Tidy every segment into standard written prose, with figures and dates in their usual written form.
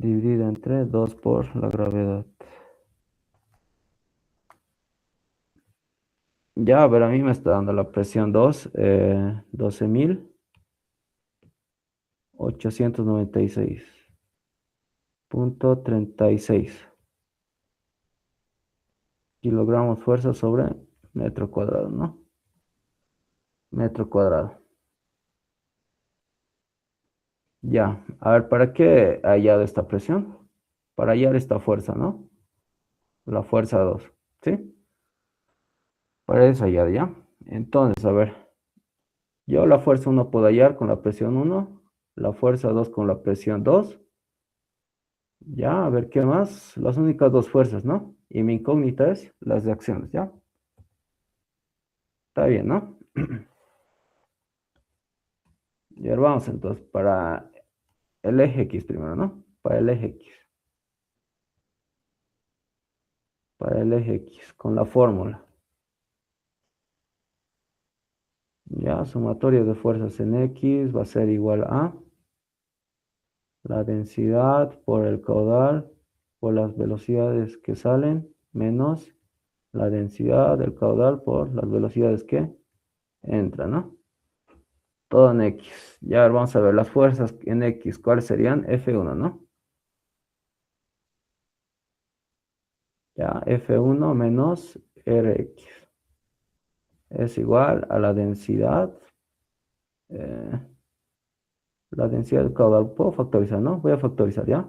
dividido entre 2 por la gravedad. Ya, a ver, a mí me está dando la presión 2, 12.896.36 kilogramos fuerza sobre metro cuadrado, ¿no? Metro cuadrado. Ya, a ver, ¿para qué he hallado esta presión? Para hallar esta fuerza, ¿no? La fuerza 2, ¿sí? Para eso hallar, ¿ya? Entonces, a ver, yo la fuerza 1 puedo hallar con la presión 1, la fuerza 2 con la presión 2. Ya, a ver, ¿qué más? Las únicas dos fuerzas, ¿no? Y mi incógnita es las de acciones, ¿ya? Está bien, ¿no? Y ahora vamos entonces para el eje X primero, ¿no? Para el eje X. Para el eje X, con la fórmula. Ya, sumatoria de fuerzas en X va a ser igual a la densidad por el caudal por las velocidades que salen menos la densidad del caudal por las velocidades que entran, ¿no? Todo en X. Ya vamos a ver las fuerzas en X. ¿Cuáles serían? F1, ¿no? Ya, F1 menos Rx es igual a eh, la densidad del caudal. Puedo factorizar, ¿no? Voy a factorizar, ¿ya?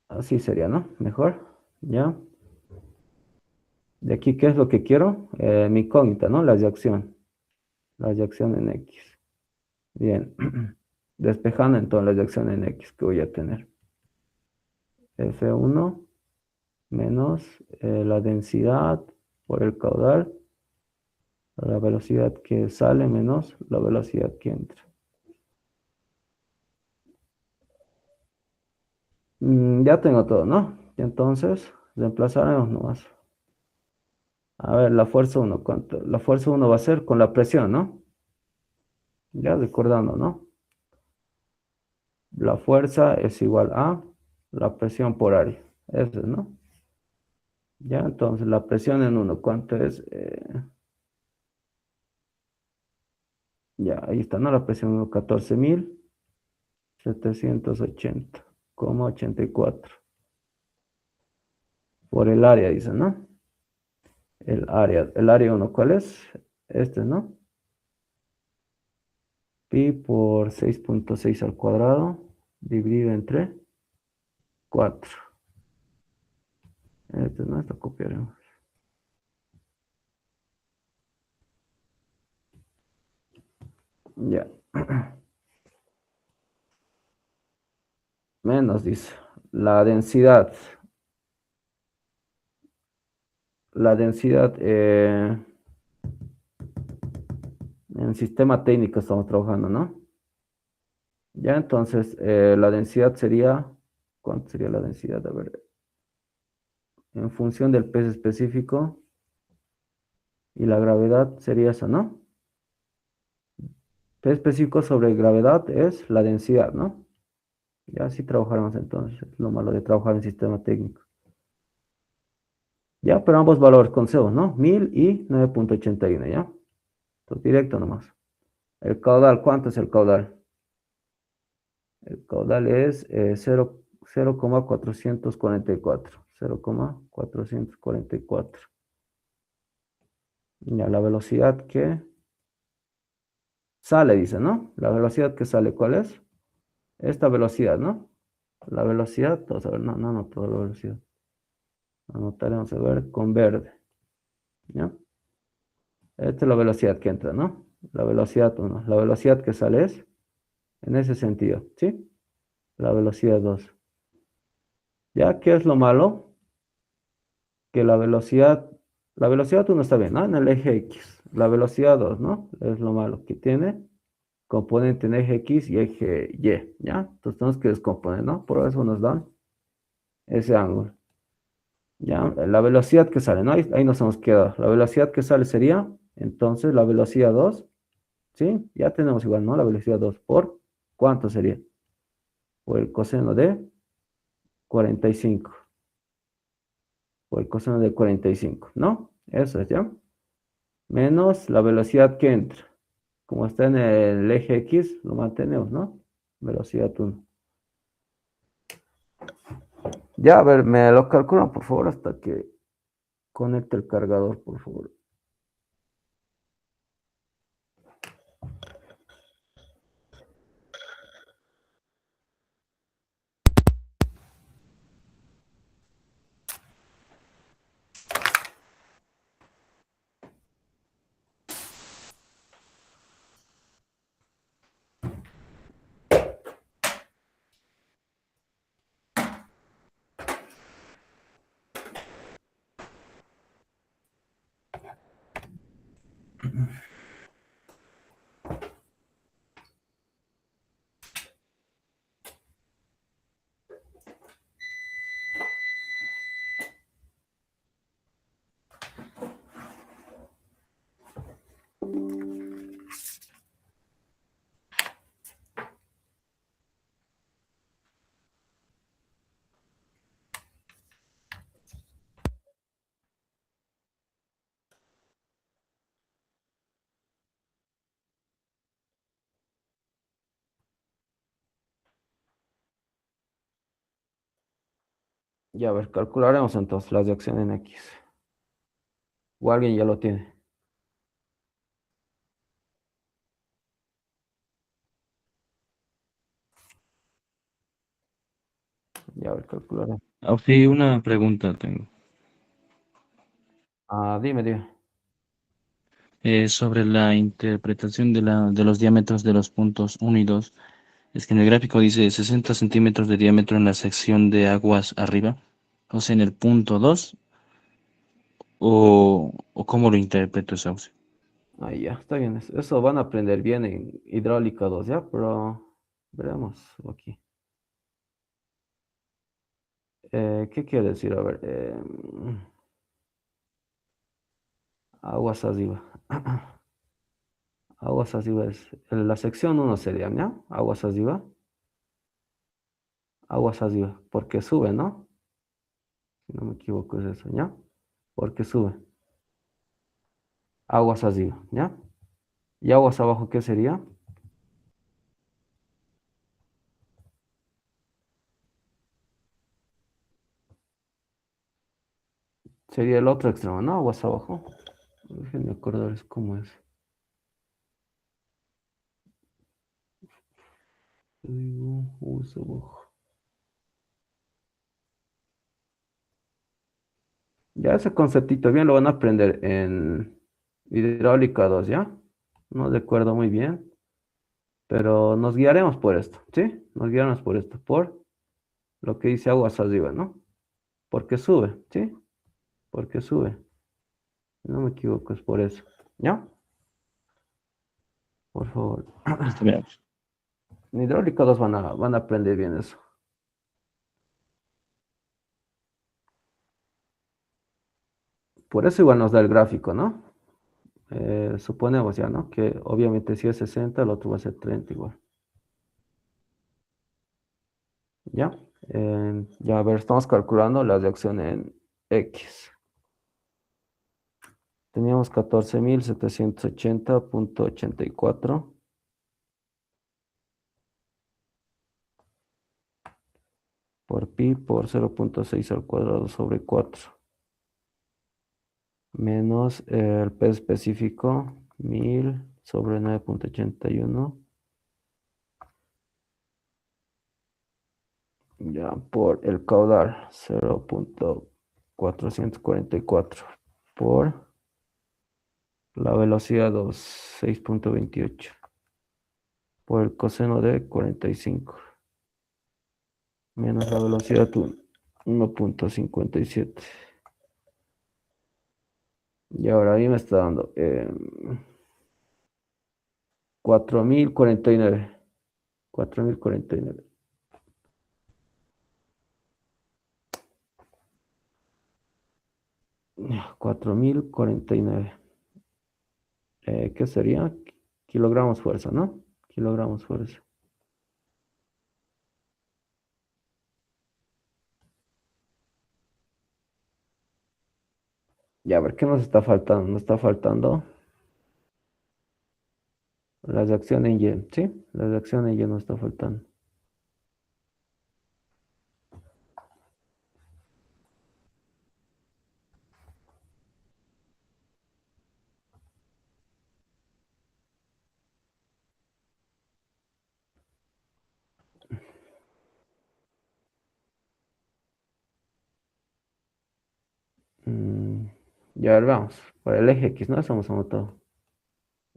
Así sería, ¿no? Mejor, ¿ya? De aquí, ¿qué es lo que quiero? Mi incógnita, ¿no? Las de acción. Las de acción en X. Bien. Despejando entonces las de acción en X que voy a tener. F1 menos la densidad por el caudal, la velocidad que sale menos la velocidad que entra. Ya tengo todo, ¿no? Y entonces reemplazaremos nomás. A ver, la fuerza 1, ¿cuánto? La fuerza 1 va a ser con la presión, ¿no? Ya recordando, ¿no? La fuerza es igual a la presión por área. Eso, ¿no? Ya, entonces la presión en 1, ¿cuánto es? Ya, ahí está, ¿no? La presión 1, 14.780,84. Por el área, dice, ¿no? El área 1, ¿cuál es? Este, ¿no? Pi por 6.6 al cuadrado, dividido entre 4. Este, ¿no? Esto copiaremos. Ya. Menos, dice. La densidad. La densidad en sistema técnico estamos trabajando, ¿no? Ya, entonces, la densidad sería, ¿cuánto sería la densidad? A ver, en función del peso específico y la gravedad sería eso, ¿no? Peso específico sobre gravedad es la densidad, ¿no? Ya así trabajaremos entonces, es lo malo de trabajar en sistema técnico. Ya, pero ambos valores con cero, ¿no? 1000 y 9.81, ¿ya? Entonces, directo nomás. El caudal, ¿cuánto es el caudal? El caudal es 0,444. 0,444. Ya, la velocidad que sale, dice, ¿no? La velocidad que sale, ¿cuál es? Esta velocidad, ¿no? La velocidad, vamos a ver, no, no, toda la velocidad. Anotaremos a ver con verde, ¿ya? Esta es la velocidad que entra, ¿no? La velocidad 1. La velocidad que sale es en ese sentido, ¿sí? La velocidad 2. ¿Ya? ¿Qué es lo malo? Que la velocidad 1 está bien, ¿no? En el eje X. La velocidad 2, ¿no? Es lo malo que tiene componente en eje X y eje Y, ¿ya? Entonces tenemos que descomponer, ¿no? Por eso nos dan ese ángulo. ¿Ya? La velocidad que sale, ¿no? Ahí nos hemos quedado. La velocidad que sale sería, entonces, la velocidad 2, ¿sí? Ya tenemos igual, ¿no? La velocidad 2 por ¿Cuánto sería? Por el coseno de 45. Por el coseno de 45, ¿no? Eso es, ¿ya? Menos la velocidad que entra. Como está en el eje X, lo mantenemos, ¿no? Velocidad 1. Ya, a ver, me lo calculan, por favor, hasta que conecte el cargador, por favor. Ya, a ver, calcularemos entonces las de acción en X. O alguien ya lo tiene. Ya, a ver, calcularemos. Ah, sí, una pregunta tengo. Ah, dime, dime. Sobre la interpretación de los diámetros de los puntos 1 y 2. Es que en el gráfico dice 60 centímetros de diámetro en la sección de aguas arriba. O sea, en el punto 2. O ¿cómo lo interpreto esa opción? Ahí ya, está bien. Eso van a aprender bien en hidráulica 2, ¿ya? Pero veremos aquí. ¿Qué quiere decir? A ver, aguas arriba. Aguas arriba es. En la sección uno sería, ¿ya? Aguas arriba. Aguas arriba. Porque sube, ¿no? Si no me equivoco es eso, ¿ya? Porque sube. Aguas arriba, ¿ya? ¿Y aguas abajo qué sería? Sería el otro extremo, ¿no? Aguas abajo. Déjenme acordar cómo es. Aguas abajo. Ya ese conceptito bien lo van a aprender en hidráulica 2, ¿ya? No recuerdo muy bien, pero nos guiaremos por esto, ¿sí? Nos guiaremos por esto, por lo que dice aguas arriba, ¿no? Porque sube, ¿sí? Porque sube. Si no me equivoco, es por eso, ¿ya? Por favor. Listo, veamos. En hidráulica 2 van a aprender bien eso. Por eso igual nos da el gráfico, ¿no? Suponemos ya, ¿no? Que obviamente si es 60, el otro va a ser 30 igual. ¿Ya? Ya, a ver, estamos calculando la reacción en X. Teníamos 14.780.84 por pi por 0.6 al cuadrado sobre 4. Menos el P específico, 1000 sobre 9.81. Ya, por el caudal, 0.444 por la velocidad 2, 6.28 por el coseno de 45 menos la velocidad 1.57. Y ahora ahí me está dando 4049. 4049. 4049. ¿Qué sería? Kilogramos fuerza, ¿no? Kilogramos fuerza. Ya, a ver, ¿qué nos está faltando? Nos está faltando la reacción en Y, ¿sí? La reacción en Y nos está faltando. Mm, ya, a ver, vamos. Por el eje X, ¿no? Estamos anotado.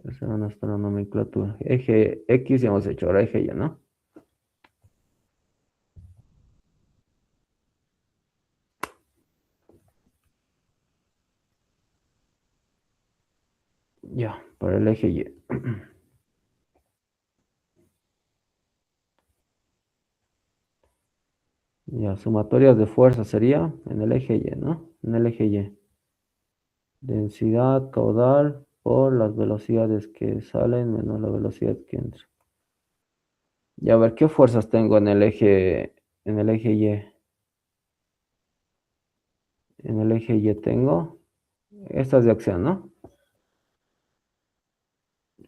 Esa era nuestra nomenclatura. Eje X ya hemos hecho, ahora eje Y, ¿no? Ya, por el eje Y. Ya, sumatorias de fuerza sería en el eje Y, ¿no? En el eje Y. Densidad caudal por las velocidades que salen menos la velocidad que entra. Y a ver, ¿qué fuerzas tengo en el eje Y? En el eje Y tengo estas de acción, ¿no?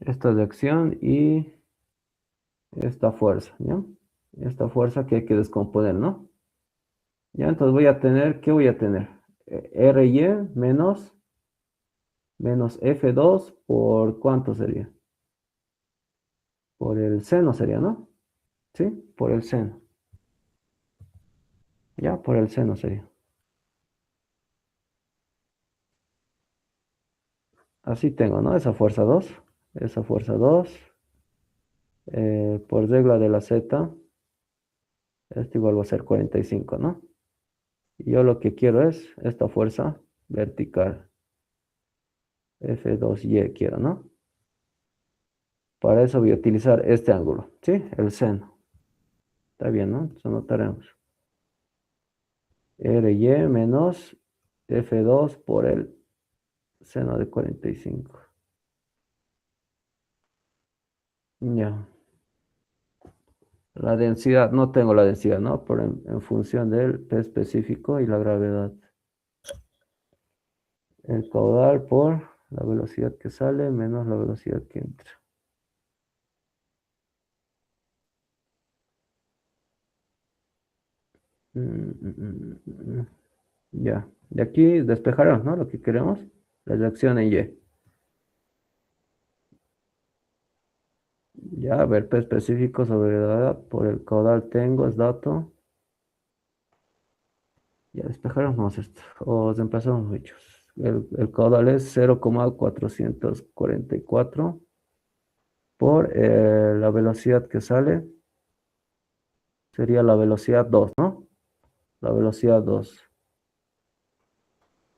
Estas de acción y esta fuerza, ¿ya? Esta fuerza que hay que descomponer, ¿no? Ya, entonces voy a tener, ¿qué voy a tener? RY menos F2 por ¿cuánto sería? Por el seno sería, ¿no? ¿Sí? Por el seno. Ya, por el seno sería. Así tengo, ¿no? Esa fuerza 2. Esa fuerza 2. Por regla de la Z. Esto igual va a ser 45, ¿no? Y yo lo que quiero es esta fuerza vertical. F2Y quiero, ¿no? Para eso voy a utilizar este ángulo, ¿sí? El seno. Está bien, ¿no? Entonces anotaremos. RY menos F2 por el seno de 45. Ya. La densidad, no tengo la densidad, ¿no? Por en función del P específico y la gravedad. El caudal por la velocidad que sale menos la velocidad que entra. Mm, mm, mm, mm, mm. Ya. De aquí despejaremos, ¿no? Lo que queremos. La reacción en Y. Ya, a ver, P específico sobre gravedad por el caudal tengo, es dato. Ya despejaremos esto. O reemplazamos hechos. El caudal es 0,444 por la velocidad que sale. Sería la velocidad 2, ¿no? La velocidad 2.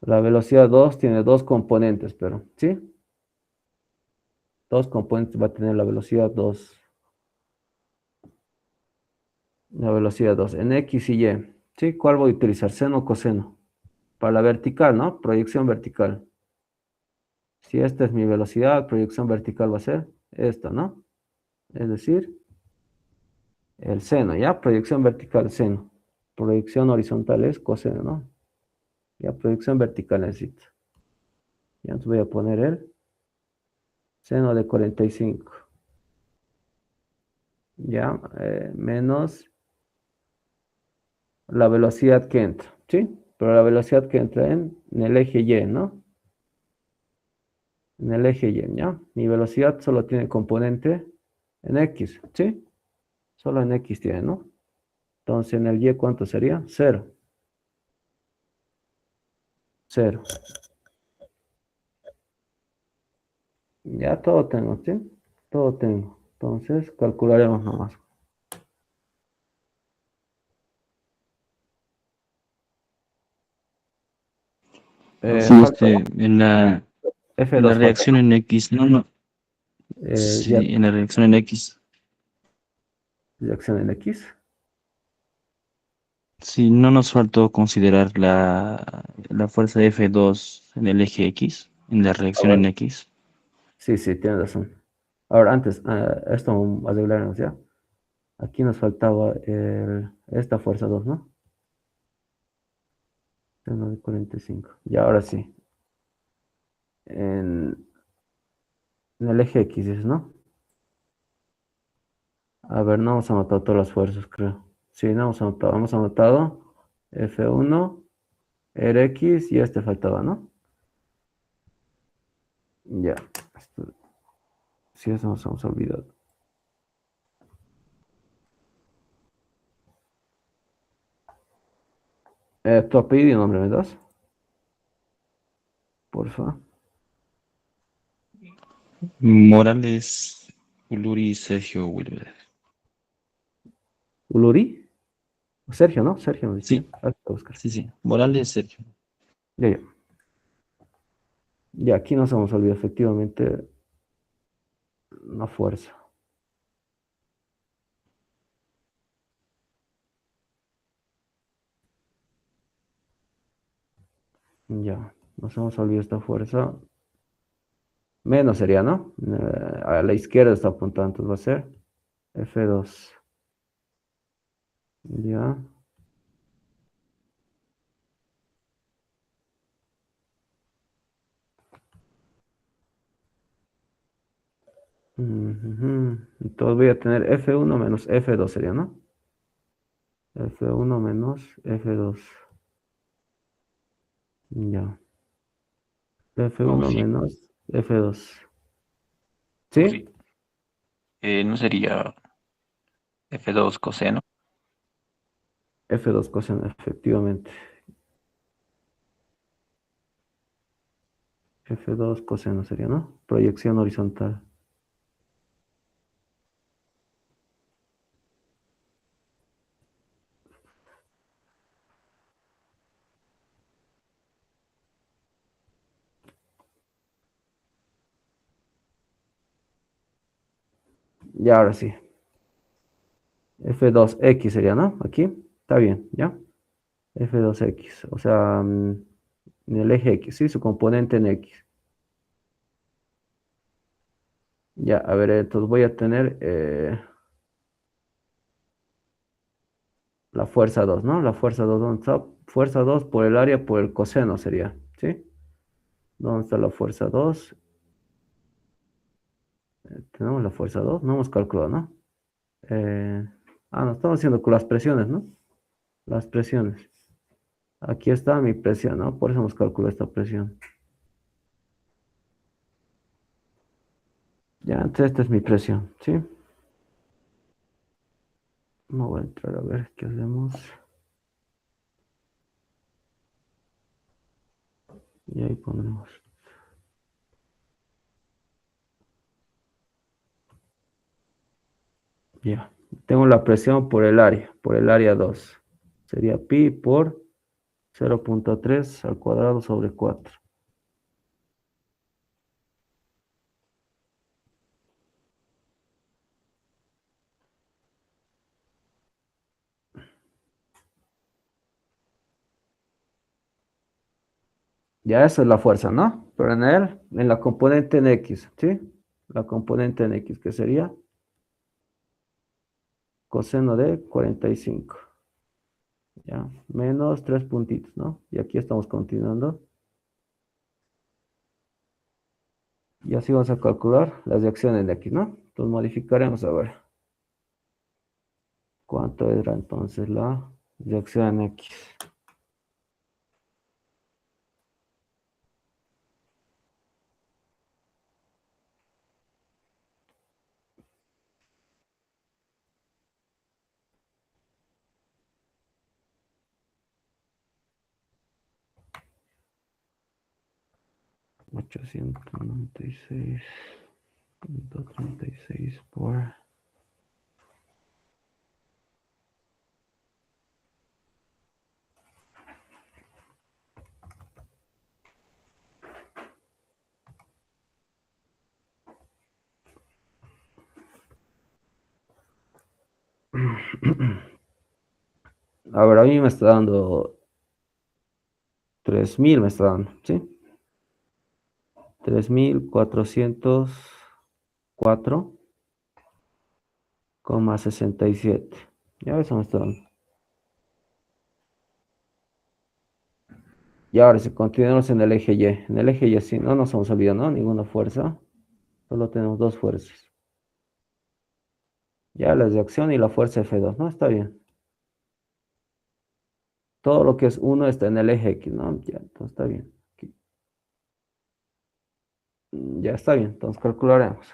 La velocidad 2 tiene dos componentes, pero, ¿sí? Dos componentes va a tener la velocidad 2. La velocidad 2 en X y Y. ¿Sí? ¿Cuál voy a utilizar? ¿Seno o coseno? Para la vertical, ¿no? Proyección vertical. Si esta es mi velocidad, proyección vertical va a ser esta, ¿no? Es decir, el seno, ¿ya? Proyección vertical, seno. Proyección horizontal es coseno, ¿no? Ya, proyección vertical necesito. Ya, entonces voy a poner el seno de 45. Ya, menos la velocidad que entra, ¿sí? Pero la velocidad que entra en el eje Y, ¿no? En el eje Y, ¿ya? Mi velocidad solo tiene componente en X, ¿sí? Solo en X tiene, ¿no? Entonces en el Y, ¿cuánto sería? Cero. Cero. Ya todo tengo, ¿sí? Todo tengo. Entonces calcularemos nomás. Sí, Falta en la F2 falta, reacción en X, no, no, ¿no? Ya, sí, en la reacción en X, reacción en X. sí, no nos faltó considerar la fuerza F2 en el eje X, en la A reacción ver, en X. sí, sí, tienes razón. Ahora, antes, esto arreglaremos ya. Aquí nos faltaba esta fuerza 2, ¿no? Seno de 45. Y ahora sí. en el eje X, dices, ¿no? A ver, no hemos anotado todas las fuerzas, creo. Sí, no hemos anotado. Hemos anotado F1, Rx y este faltaba, ¿no? Ya. Sí, eso nos hemos olvidado. Tu apellido y nombre, ¿me das? Porfa. Morales, Uluri, Sergio Wilber. ¿Uluri? Sergio, ¿no? Sergio me decía. Sí, Aquí voy a buscar. sí, sí. Morales, Sergio. Ya, ya. Ya, aquí nos hemos olvidado efectivamente una fuerza. Ya, nos hemos olvidado esta fuerza. Menos sería, ¿no? A la izquierda está apuntando, entonces va a ser F2. Ya. Ujú. Entonces voy a tener F1 menos F2 sería, ¿no? F1 menos F2. Ya. Oh, F1 sí. menos F2. Oh, ¿Sí? sí. ¿No sería F2 coseno? F2 coseno, efectivamente. F2 coseno sería, ¿no? Proyección horizontal. Ya, ahora sí. F2X sería, ¿no? Aquí. Está bien, ¿ya? F2X. O sea, en el eje X, ¿sí? Su componente en X. Ya, a ver, entonces voy a tener la fuerza 2, ¿no? La fuerza 2, ¿dónde está? Fuerza 2 por el área, por el coseno sería, ¿sí? ¿Dónde está la fuerza 2? Tenemos la fuerza 2, no hemos calculado, ¿no? Eh, no, estamos haciendo con las presiones, ¿no? Las presiones. Aquí está mi presión, ¿no? Por eso hemos calculado esta presión. Ya, entonces esta es mi presión, ¿sí? No voy a entrar a ver qué hacemos. Y ahí pondremos. Ya. Tengo la presión por el área 2. Sería pi por 0,3 al cuadrado sobre 4. Ya eso es la fuerza, ¿no? Pero en la componente en X, ¿sí? La componente en X, que sería coseno de 45. Ya, menos 3 puntitos, ¿no? Y aquí estamos continuando. Y así vamos a calcular las reacciones de aquí, ¿no? Entonces modificaremos a ver cuánto era entonces la reacción en X. 896,36 por... A ver, a mí me está dando 3000 me está dando, ¿sí? 3404,67. Ya eso me está dando. Y ahora si continuamos en el eje Y. En el eje Y sí, no nos hemos olvidado, ¿no? Ninguna fuerza. Solo tenemos dos fuerzas. Ya la de acción y la fuerza F2, ¿no? Está bien. Todo lo que es uno está en el eje X, ¿no? Ya, entonces está bien. Aquí. Ya está bien, entonces calcularemos.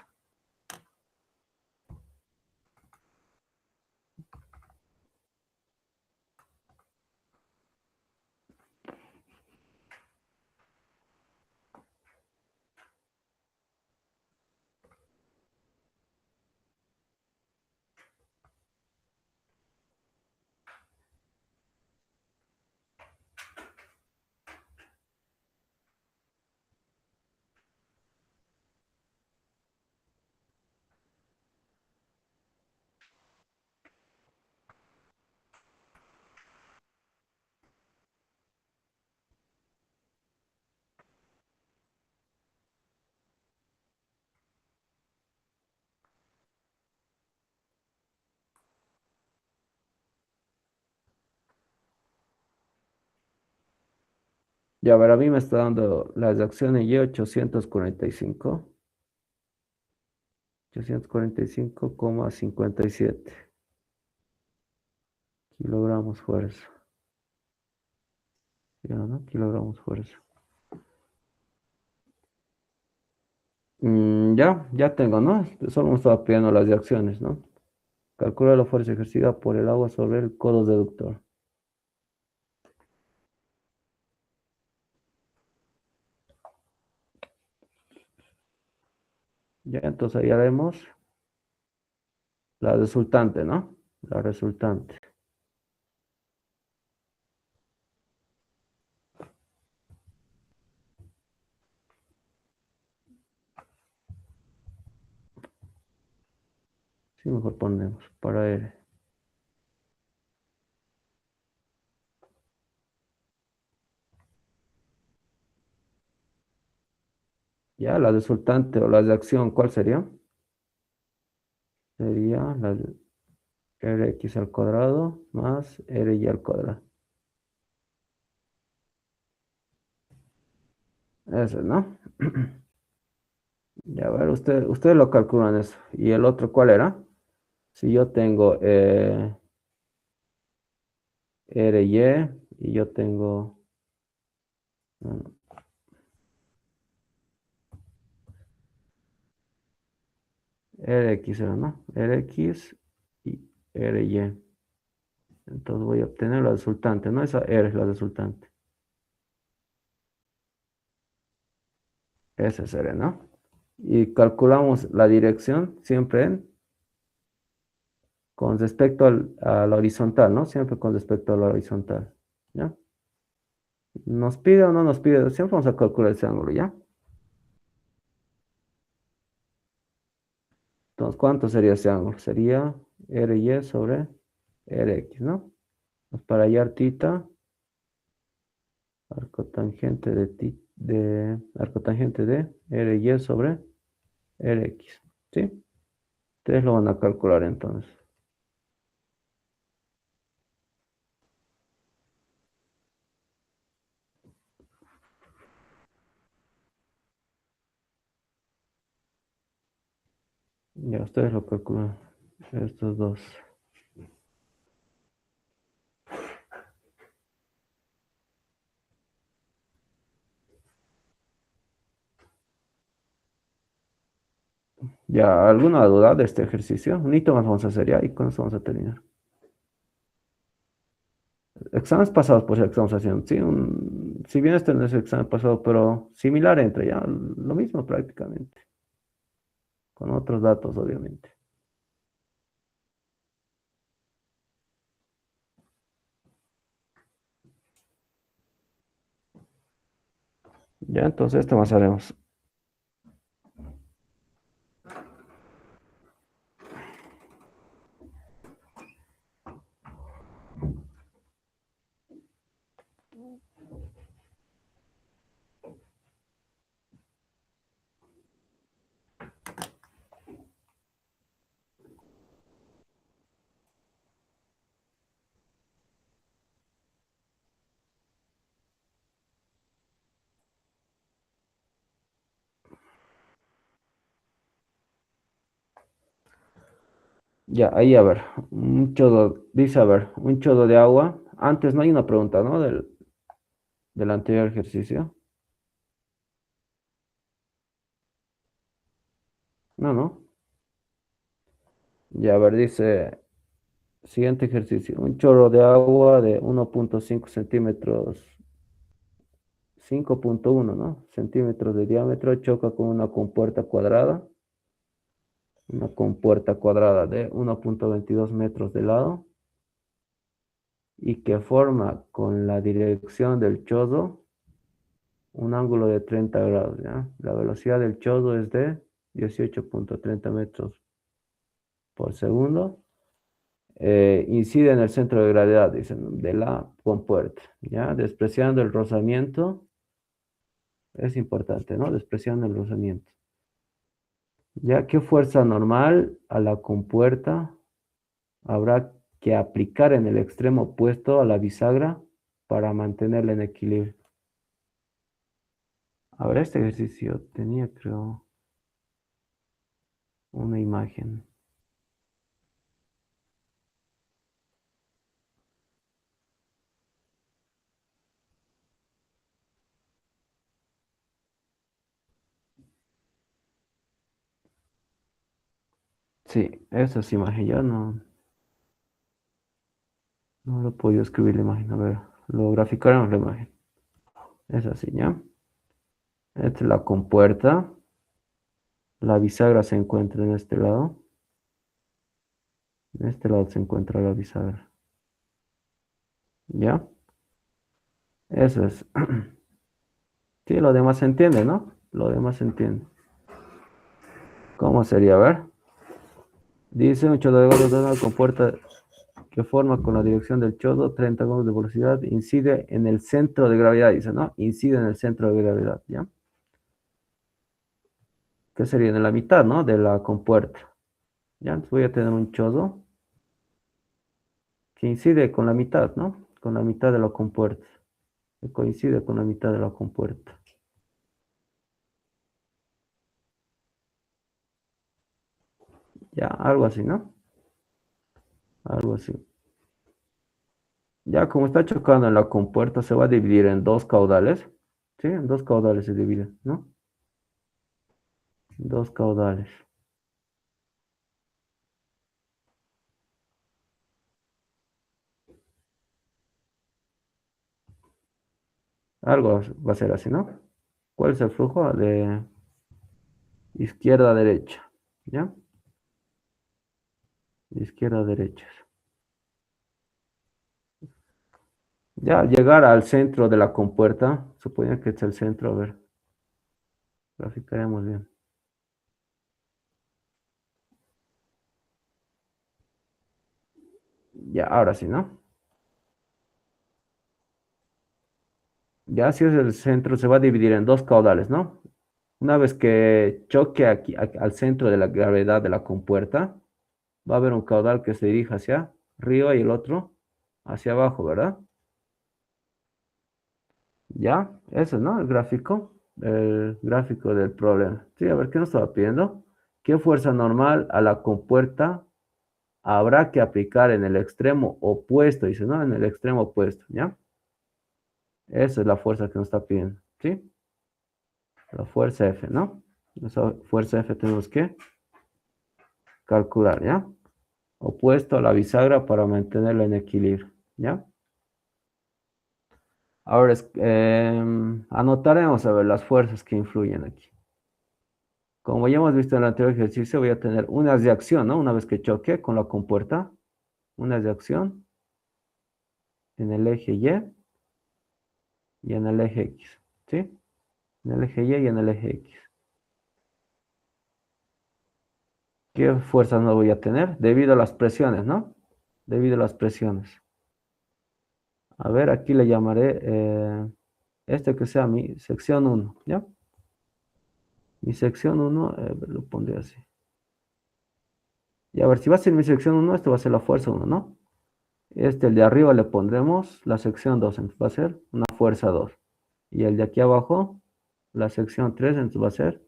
Ya, a ver, a mí me está dando las de acción en Y 845. 845,57 kilogramos fuerza. Ya, ¿no? Kilogramos fuerza. Ya tengo, ¿no? Solo me estaba pidiendo las de acciones, ¿no? Calcula la fuerza ejercida por el agua sobre el codo deductor. Ya, entonces ahí haremos la resultante, ¿no? La resultante. Sí, mejor ponemos para R. Ya, la resultante o la de acción, ¿cuál sería? Sería la de Rx al cuadrado más RY al cuadrado. Ese, ¿no? Ya, a ver, ustedes lo calculan eso. ¿Y el otro cuál era? Si yo tengo RY y yo tengo mm, Rx, era, ¿no? Rx y RY. Entonces voy a obtener la resultante, ¿no? Esa R es la resultante. Ese será, ¿no? Y calculamos la dirección siempre con respecto a la horizontal, ¿no? Siempre con respecto a la horizontal, ¿ya? ¿Nos pide o no nos pide? Siempre vamos a calcular ese ángulo, ¿ya? Entonces, ¿cuánto sería ese ángulo? Sería RY sobre RX, ¿no? Pues para hallar tita, arcotangente arcotangente de RY sobre RX, ¿sí? Ustedes lo van a calcular entonces. Ya ustedes lo calculan. Estos dos. ¿Ya alguna duda de este ejercicio? Ni más vamos a hacer ya y con eso vamos a terminar. Exámenes pasados, pues ya que estamos haciendo. Sí, si bien este no es el examen pasado, pero similar entre ya, lo mismo prácticamente. Con otros datos, obviamente. Ya, entonces esto más haremos. Ya, ahí a ver, un chodo, dice a ver, un chodo de agua. Antes no hay una pregunta, ¿no? Del anterior ejercicio. No, no. Ya, a ver, dice, siguiente ejercicio. Un chorro de agua de 1,5 centímetros, 5,1, ¿no? Centímetros de diámetro choca con una compuerta cuadrada de 1,22 metros de lado y que forma con la dirección del chodo un ángulo de 30 grados, ¿ya? La velocidad del chodo es de 18,30 metros por segundo. Incide en el centro de gravedad, dicen, de la compuerta, ¿ya? Despreciando el rozamiento, es importante, ¿no? Despreciando el rozamiento. ¿Ya qué fuerza normal a la compuerta habrá que aplicar en el extremo opuesto a la bisagra para mantenerla en equilibrio? A ver, este ejercicio tenía, creo, una imagen. Sí, esa es imagen. Yo no lo he podido escribir la imagen. A ver, lo graficaremos la imagen. Es así, ¿ya? Esta es la compuerta. La bisagra se encuentra en este lado. En este lado se encuentra la bisagra. ¿Ya? Eso es. Sí, lo demás se entiende, ¿no? Lo demás se entiende. ¿Cómo sería? A ver. Dice un chodo de grados de una compuerta que forma con la dirección del chodo 30 grados de velocidad, incide en el centro de gravedad, dice, ¿no? Incide en el centro de gravedad, ¿ya? ¿Qué sería? En la mitad, ¿no? De la compuerta. ¿Ya? Entonces voy a tener un chodo que incide con la mitad, ¿no? Con la mitad de la compuerta. Que coincide con la mitad de la compuerta. Ya, algo así, ¿no? Algo así. Ya, como está chocando en la compuerta, se va a dividir en dos caudales. ¿Sí? En dos caudales se divide, ¿no? Dos caudales. Algo va a ser así, ¿no? ¿Cuál es el flujo? De izquierda a derecha. ¿Ya? De izquierda a derecha. Ya, al llegar al centro de la compuerta, suponía que es el centro, a ver, graficaremos bien. Ya, ahora sí, ¿no? Ya si es el centro, se va a dividir en dos caudales, ¿no? Una vez que choque aquí, al centro de la gravedad de la compuerta, va a haber un caudal que se dirija hacia arriba y el otro hacia abajo, ¿verdad? Ya, eso, ¿no? El gráfico del problema. Sí, a ver, ¿qué nos estaba pidiendo? ¿Qué fuerza normal a la compuerta habrá que aplicar en el extremo opuesto? Dice, ¿no? En el extremo opuesto, ¿ya? Esa es la fuerza que nos está pidiendo, ¿sí? La fuerza F, ¿no? Esa fuerza F tenemos que calcular, ¿ya? Opuesto a la bisagra para mantenerlo en equilibrio, ¿ya? Ahora anotaremos a ver las fuerzas que influyen aquí. Como ya hemos visto en el anterior ejercicio, voy a tener unas de acción, ¿no? Una vez que choque con la compuerta, unas de acción en el eje y en el eje X, ¿sí? En el eje Y en el eje X. ¿Qué fuerzas no voy a tener? Debido a las presiones, ¿no? Debido a las presiones. A ver, aquí le llamaré este que sea mi sección 1, ¿ya? Mi sección 1, lo pondré así. Y a ver, si va a ser mi sección 1, esto va a ser la fuerza 1, ¿no? El de arriba le pondremos la sección 2, entonces va a ser una fuerza 2. Y el de aquí abajo, la sección 3, entonces va a ser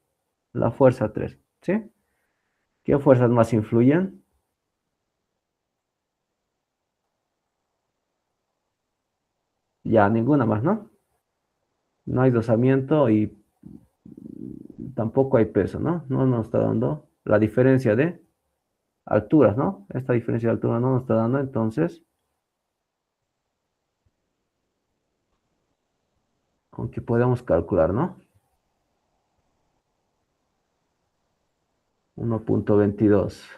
la fuerza 3, ¿sí? ¿Qué fuerzas más influyen? Ya, ninguna más, ¿no? No hay desplazamiento y tampoco hay peso, ¿no? No nos está dando la diferencia de alturas, ¿no? Esta diferencia de altura no nos está dando, entonces, aunque podemos calcular, ¿no? 1.22.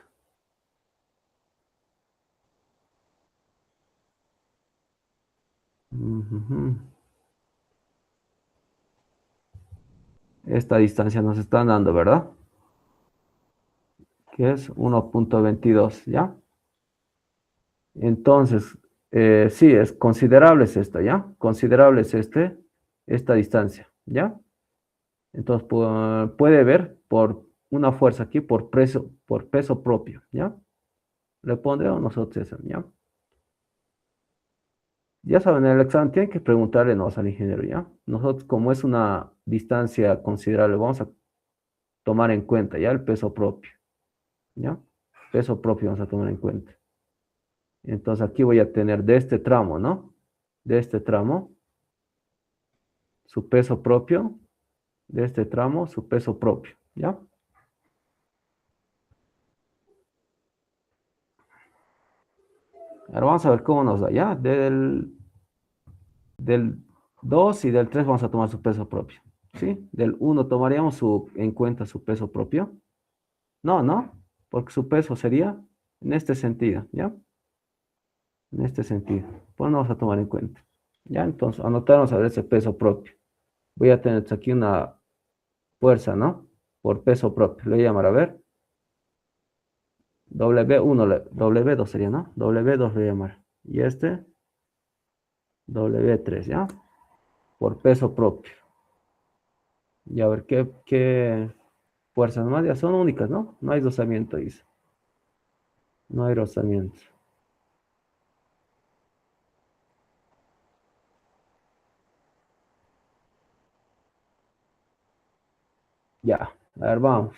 Ujú. Esta distancia nos están dando, ¿verdad? Que es 1.22, ¿ya? Entonces, sí, es considerable es esto, ¿ya? Considerable es esta distancia, ¿ya? Entonces, puede ver por una fuerza aquí, por peso propio, ¿ya? Le pondremos nosotros eso, ¿ya? Ya saben, en el examen tienen que preguntarle no al ingeniero, ¿ya? Nosotros, como es una distancia considerable, vamos a tomar en cuenta, ¿ya? El peso propio, ¿ya? Peso propio vamos a tomar en cuenta. Entonces, aquí voy a tener de este tramo, ¿no? De este tramo, su peso propio, de este tramo, su peso propio, ¿ya? Ahora vamos a ver cómo nos da, ¿ya? Del 2 y del 3 vamos a tomar su peso propio, ¿sí? Del uno tomaríamos en cuenta su peso propio. No, no, porque su peso sería en este sentido, ¿ya? En este sentido. Pues no vamos a tomar en cuenta. ¿Ya? Entonces, anotamos a ver ese peso propio. Voy a tener aquí una fuerza, ¿no? Por peso propio. Le voy a llamar a ver. W1, W2 sería, ¿no? W2 le voy a llamar. Y este, W3, ¿ya? Por peso propio. Y a ver qué fuerzas más. Ya son únicas, ¿no? No hay rozamiento, dice. No hay rozamiento. Ya. A ver, vamos.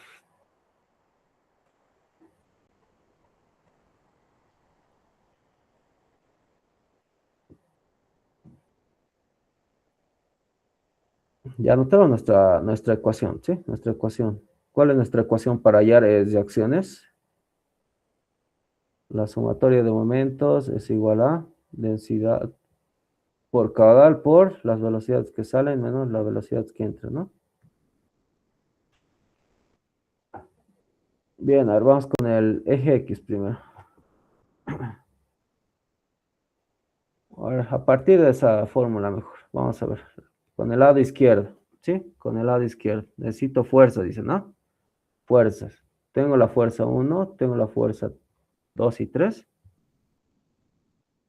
Ya anotamos nuestra ecuación, ¿sí? Nuestra ecuación. ¿Cuál es nuestra ecuación para hallar reacciones? La sumatoria de momentos es igual a densidad por caudal por las velocidades que salen menos la velocidad que entra, ¿no? Bien, a ver, vamos con el eje X primero. A ver, a partir de esa fórmula mejor. Vamos a ver. Con el lado izquierdo, ¿sí? Con el lado izquierdo. Necesito fuerza, dice, ¿no? Fuerzas. Tengo la fuerza 1, tengo la fuerza 2 y 3.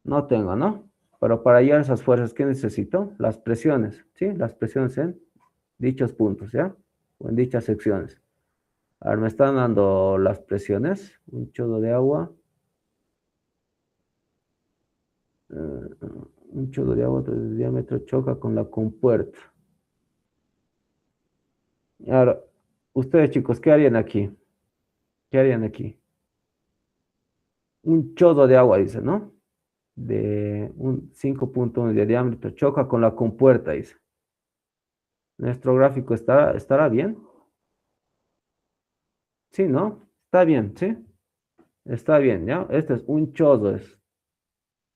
No tengo, ¿no? Pero para hallar esas fuerzas, ¿qué necesito? Las presiones, ¿sí? Las presiones en dichos puntos, ¿ya? O en dichas secciones. A ver, me están dando las presiones. Un chorro de agua. Un chorro de agua de diámetro choca con la compuerta. Ahora, ustedes chicos, ¿qué harían aquí? ¿Qué harían aquí? Un chorro de agua, dice, ¿no? De un 5.1 de diámetro choca con la compuerta, dice. Nuestro gráfico estará bien. Sí, ¿no? Está bien, ¿sí? Está bien, ¿ya? Este es un chodo, es.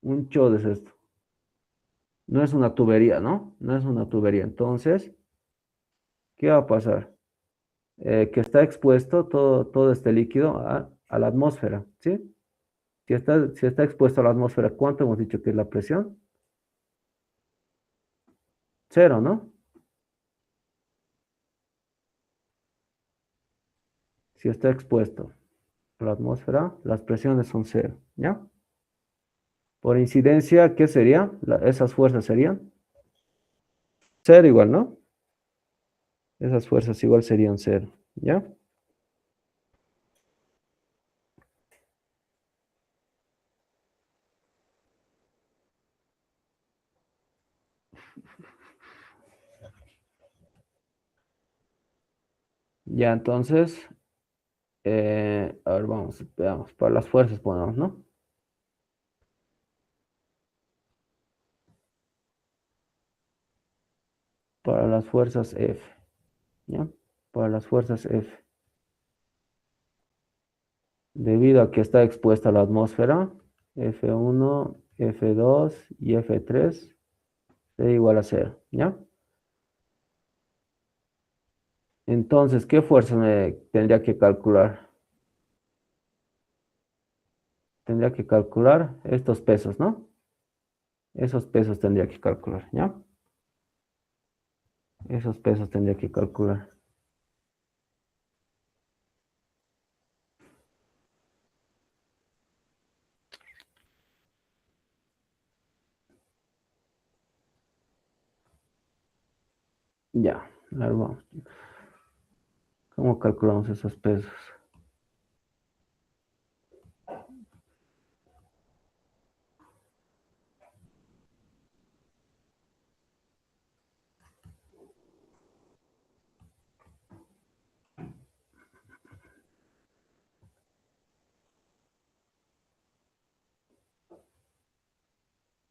Un chodo es esto. No es una tubería, ¿no? No es una tubería. Entonces, ¿qué va a pasar? Que está expuesto todo este líquido a la atmósfera, ¿sí? Si está expuesto a la atmósfera, ¿cuánto hemos dicho que es la presión? Cero, ¿no? Si está expuesto a la atmósfera, las presiones son cero, ¿ya? Por incidencia, ¿qué sería? Esas fuerzas serían cero igual, ¿no? Esas fuerzas igual serían cero, ¿ya? Ya, entonces, a ver, veamos, para las fuerzas ponemos, ¿no? para las fuerzas F, ¿ya? Para las fuerzas F. Debido a que está expuesta a la atmósfera, F1, F2 y F3 es igual a 0, ¿ya? Entonces, ¿qué fuerza me tendría que calcular? Tendría que calcular estos pesos, ¿no? Esos pesos tendría que calcular, ¿ya? Esos pesos tendría que calcular. Ya, a ver, vamos. ¿Cómo calculamos esos pesos?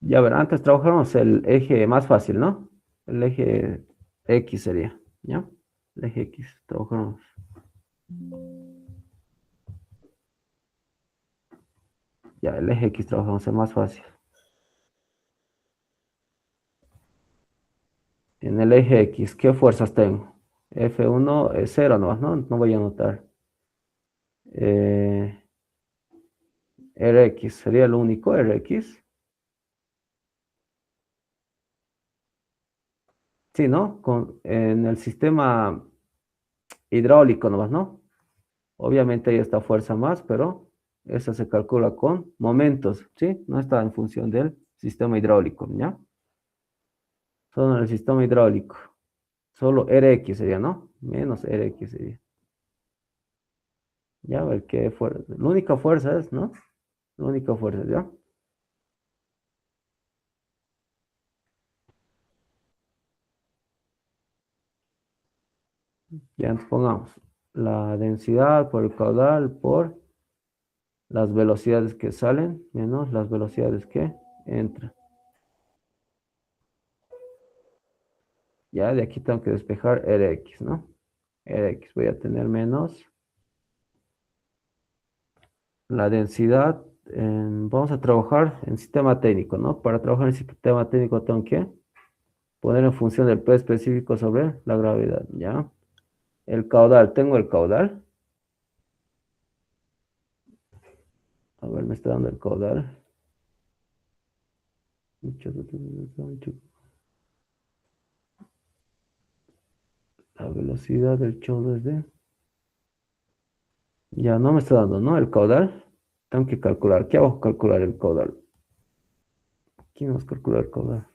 Ya ver, antes trabajamos el eje más fácil, ¿no? El eje X sería, ¿ya? El eje X, trabajamos. Ya, el eje X trabajamos el más fácil. En el eje X, ¿qué fuerzas tengo? F1 es 0 nomás, ¿no? No voy a anotar. Eh, Rx sería el único, Rx. Sí, ¿no? En el sistema hidráulico nomás, ¿no? Obviamente hay esta fuerza más, pero esa se calcula con momentos, ¿sí? No está en función del sistema hidráulico, ¿ya? Solo en el sistema hidráulico. Solo Rx sería, ¿no? Menos Rx sería. Ya, a ver qué fuerza. La única fuerza es, ¿no? La única fuerza, ¿ya? Ya, entonces pongamos la densidad por el caudal por las velocidades que salen menos las velocidades que entran. Ya, de aquí tengo que despejar Rx, ¿no? Rx voy a tener menos la densidad. Vamos a trabajar en sistema técnico, ¿no? Para trabajar en sistema técnico tengo que poner en función del P específico sobre la gravedad, ¿ya? El caudal, tengo el caudal. A ver, me está dando el caudal. La velocidad del chorro es de... Ya no me está dando, ¿no? El caudal. Tengo que calcular. Aquí abajo calcular el caudal. Aquí vamos a calcular el caudal.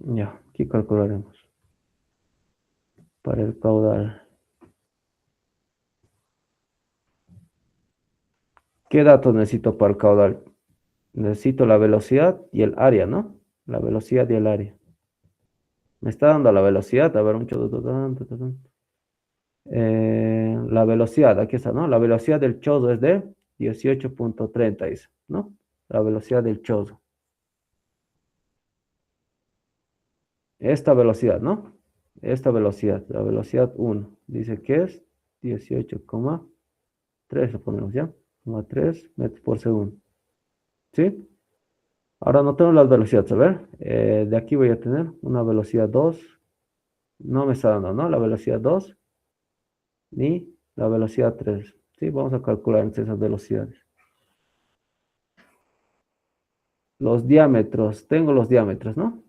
Ya, aquí calcularemos. Para el caudal. ¿Qué datos necesito para el caudal? Necesito la velocidad y el área, ¿no? La velocidad y el área. Me está dando la velocidad. A ver, la velocidad, aquí está, ¿no? La velocidad del chodo es de 18.30, dice, ¿no? La velocidad del chodo. Esta velocidad, ¿no? Esta velocidad, la velocidad 1, dice que es 18,3, lo ponemos ya, 3 metros por segundo, ¿sí? Ahora no tengo las velocidades, a ver, de aquí voy a tener una velocidad 2, no me está dando, ¿no? La velocidad 2, ni la velocidad 3, ¿sí? Vamos a calcular entre esas velocidades. Los diámetros, tengo los diámetros, ¿no?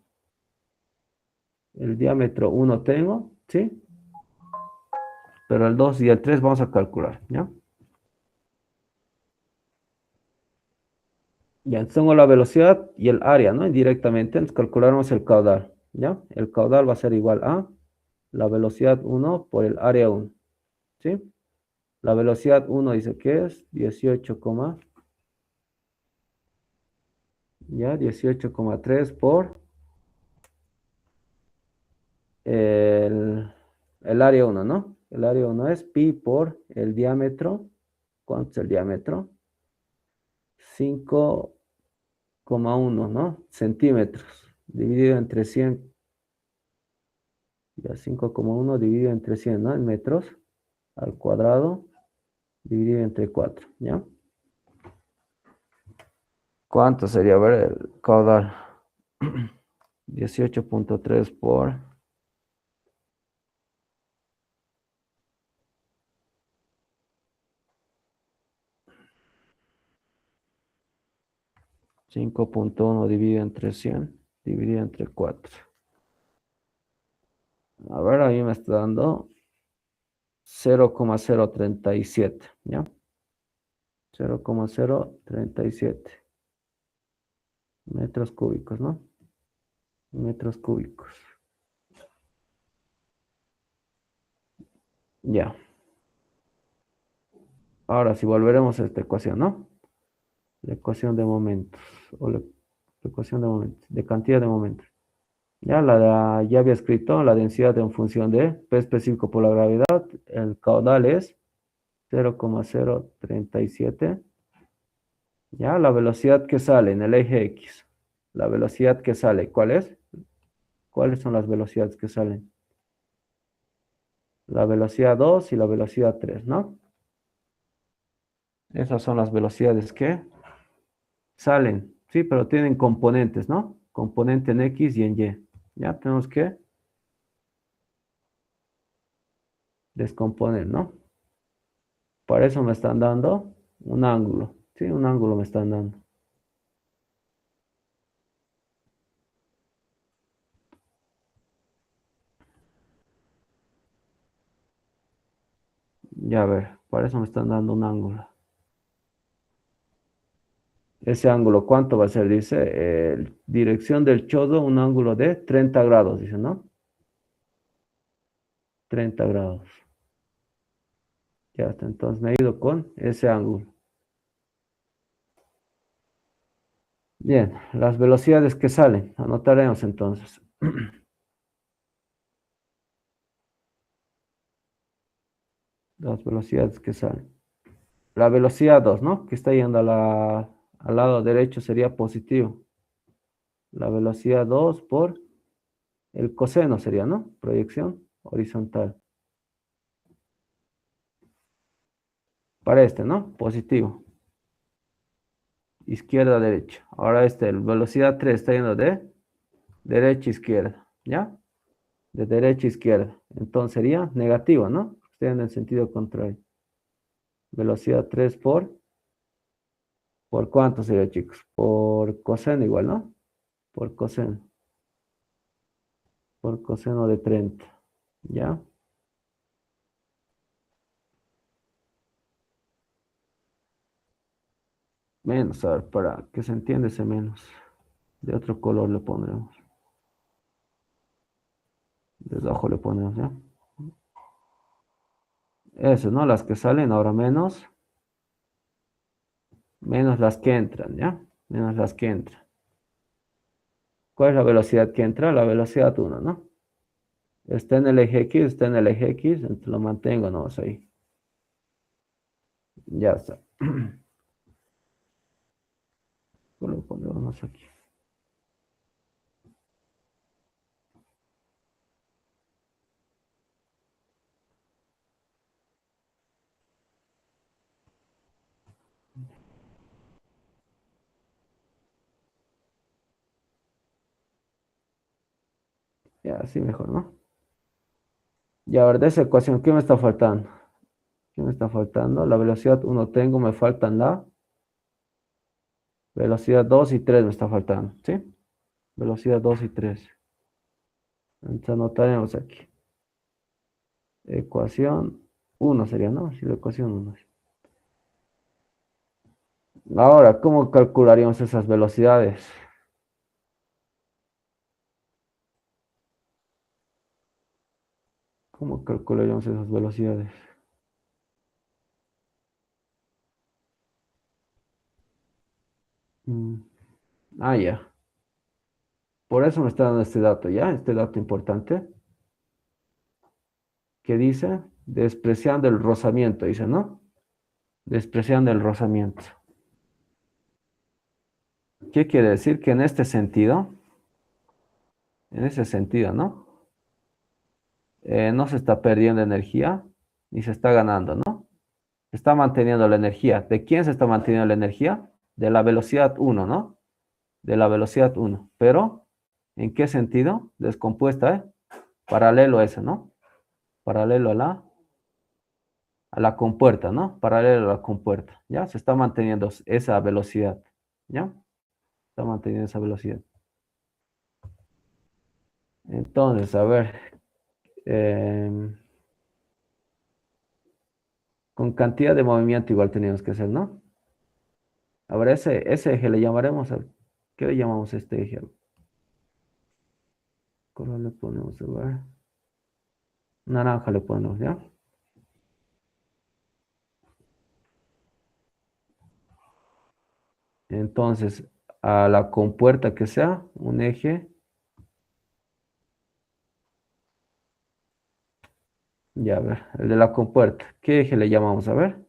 El diámetro 1 tengo, ¿sí? Pero el 2 y el 3 vamos a calcular, ¿ya? Ya, entonces tengo la velocidad y el área, ¿no? Indirectamente, entonces calcularemos el caudal, ¿ya? El caudal va a ser igual a la velocidad 1 por el área 1, ¿sí? La velocidad 1 dice que es 18,3 por el, el área 1, ¿no? El área 1 es pi por el diámetro. ¿Cuánto es el diámetro? 5,1, ¿no? Centímetros. Dividido entre 100. Ya 5,1 dividido entre 100, ¿no? En metros al cuadrado dividido entre 4, ¿ya? ¿Cuánto sería? A ver, el caudal. 18,3 por 5,1 dividido entre 100, dividido entre 4. A ver, ahí me está dando 0,037, ¿ya? 0,037 metros cúbicos, ¿no? Metros cúbicos. Ya. Ahora sí volveremos a esta ecuación, ¿no? La ecuación de momentos. O la ecuación de momentos, de cantidad de momentos. Ya había escrito la densidad en función de P específico por la gravedad. El caudal es 0,037. Ya, la velocidad que sale en el eje X. La velocidad que sale, ¿cuál es? ¿Cuáles son las velocidades que salen? La velocidad 2 y la velocidad 3, ¿no? Esas son las velocidades que salen, sí, pero tienen componentes, ¿no? Componente en X y en Y. Ya tenemos que descomponer, ¿no? Para eso me están dando un ángulo, sí, un ángulo me están dando. Ya a ver, para eso me están dando un ángulo. Ese ángulo, ¿cuánto va a ser? Dice, dirección del chodo, un ángulo de 30 grados, dice, ¿no? 30 grados. Ya está, entonces me he ido con ese ángulo. Bien, las velocidades que salen, anotaremos entonces. Las velocidades que salen. La velocidad 2, ¿no? Que está yendo al lado derecho sería positivo. La velocidad 2 por el coseno sería, ¿no? Proyección horizontal. Para este, ¿no? Positivo. Izquierda, derecha. Ahora velocidad 3 está yendo de derecha a izquierda, ¿ya? De derecha a izquierda. Entonces sería negativo, ¿no? Está en el sentido contrario. Velocidad 3 ¿por cuánto sería, chicos? Por coseno igual, ¿no? Por coseno. Por coseno de 30, ¿ya? Menos, a ver, para que se entienda ese menos. De otro color le pondremos. De rojo le pondremos, ¿ya? Eso, ¿no? Las que salen ahora menos. Menos las que entran, ¿ya? Menos las que entran. ¿Cuál es la velocidad que entra? La velocidad 1, ¿no? Está en el eje X, está en el eje X, entonces lo mantengo, ¿no? Ahí. Ya está. Lo pondremos aquí. Ya, así mejor, ¿no? Y ahora de esa ecuación, ¿qué me está faltando? ¿Qué me está faltando? La velocidad 1 tengo, me faltan la velocidad 2 y 3 me está faltando, ¿sí? Velocidad 2 y 3. Entonces anotaremos aquí. Ecuación 1 sería, ¿no? Sí, la ecuación 1. Ahora, ¿cómo calcularíamos esas velocidades? ¿Cómo calcularíamos esas velocidades? Mm, ya. Por eso me está dando este dato, ¿ya? Este dato importante. ¿Qué dice? despreciando el rozamiento, dice, ¿no? Despreciando el rozamiento. ¿Qué quiere decir? Que en ese sentido, ¿no? No se está perdiendo energía ni se está ganando, ¿no? Se está manteniendo la energía. ¿De quién se está manteniendo la energía? De la velocidad uno, ¿no? De la velocidad uno. Pero, ¿en qué sentido? Descompuesta, ¿eh? Paralelo a eso, ¿no? Paralelo a la compuerta, ¿no? Paralelo a la compuerta, ¿ya? Se está manteniendo esa velocidad, ¿ya? Está manteniendo esa velocidad. Entonces, a ver, con cantidad de movimiento igual tenemos que hacer, ¿no? A ver, ese eje le llamaremos, ¿qué le llamamos a este eje? Color le ponemos, a ver, naranja le ponemos, ¿ya? Entonces, a la compuerta que sea, un eje, ya, a ver, el de la compuerta, ¿qué eje le llamamos? A ver,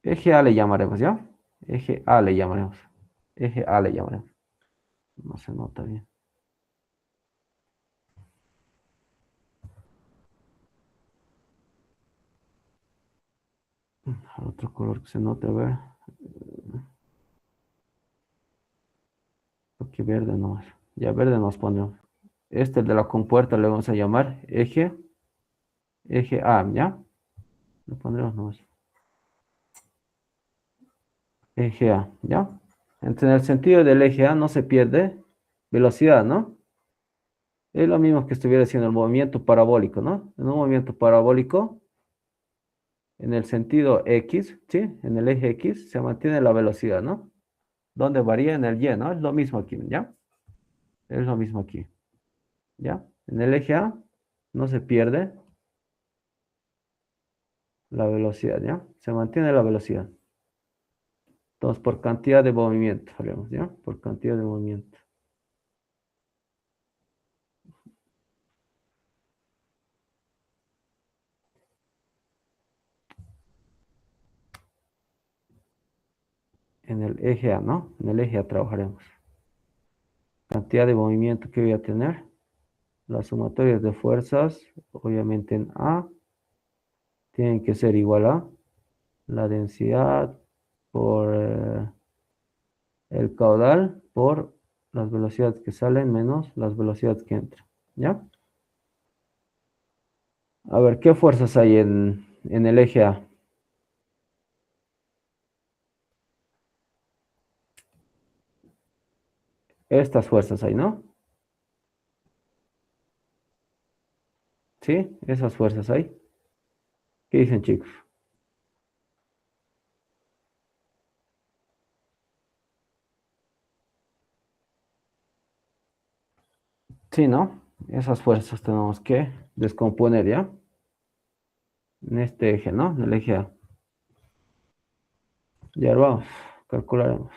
eje A le llamaremos, ¿ya? Eje A le llamaremos. Eje A le llamaremos. No se nota bien. Otro color que se note, a ver. Aquí verde no es. Ya verde nos ponemos. Este de la compuerta le vamos a llamar eje A, ¿ya? Le pondremos nomás. Eje A, ¿ya? Entonces, en el sentido del eje A no se pierde velocidad, ¿no? Es lo mismo que estuviera haciendo el movimiento parabólico, ¿no? En un movimiento parabólico, en el sentido X, ¿sí? En el eje X se mantiene la velocidad, ¿no? Donde varía en el Y, ¿no? Es lo mismo aquí, ¿ya? Es lo mismo aquí, ¿ya? En el eje A no se pierde la velocidad, ¿ya? Se mantiene la velocidad. Entonces, por cantidad de movimiento, haremos, ¿ya? Por cantidad de movimiento. En el eje A, ¿no? En el eje A trabajaremos. Cantidad de movimiento que voy a tener. Las sumatorias de fuerzas, obviamente en A, tienen que ser igual a la densidad por el caudal por las velocidades que salen menos las velocidades que entran, ¿ya? A ver, ¿qué fuerzas hay en el eje A? Estas fuerzas hay, ¿no? ¿Sí? Esas fuerzas hay. ¿Qué dicen, chicos? Sí, ¿no? Esas fuerzas tenemos que descomponer, ¿ya? En este eje, ¿no? En el eje A. Ya lo vamos, calcularemos.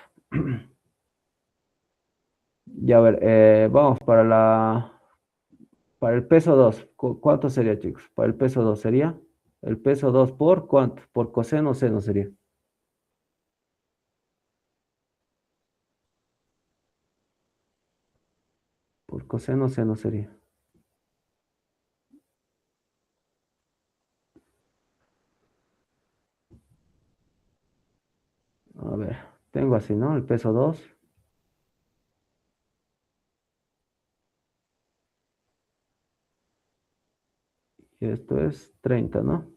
Ya a ver, vamos para el peso 2. ¿Cuánto sería, chicos? Para el peso 2 sería el peso 2 por ¿cuánto? Por coseno o seno sería. Por coseno o seno sería. A ver, tengo así, ¿no? El peso 2 y esto es 30, ¿no?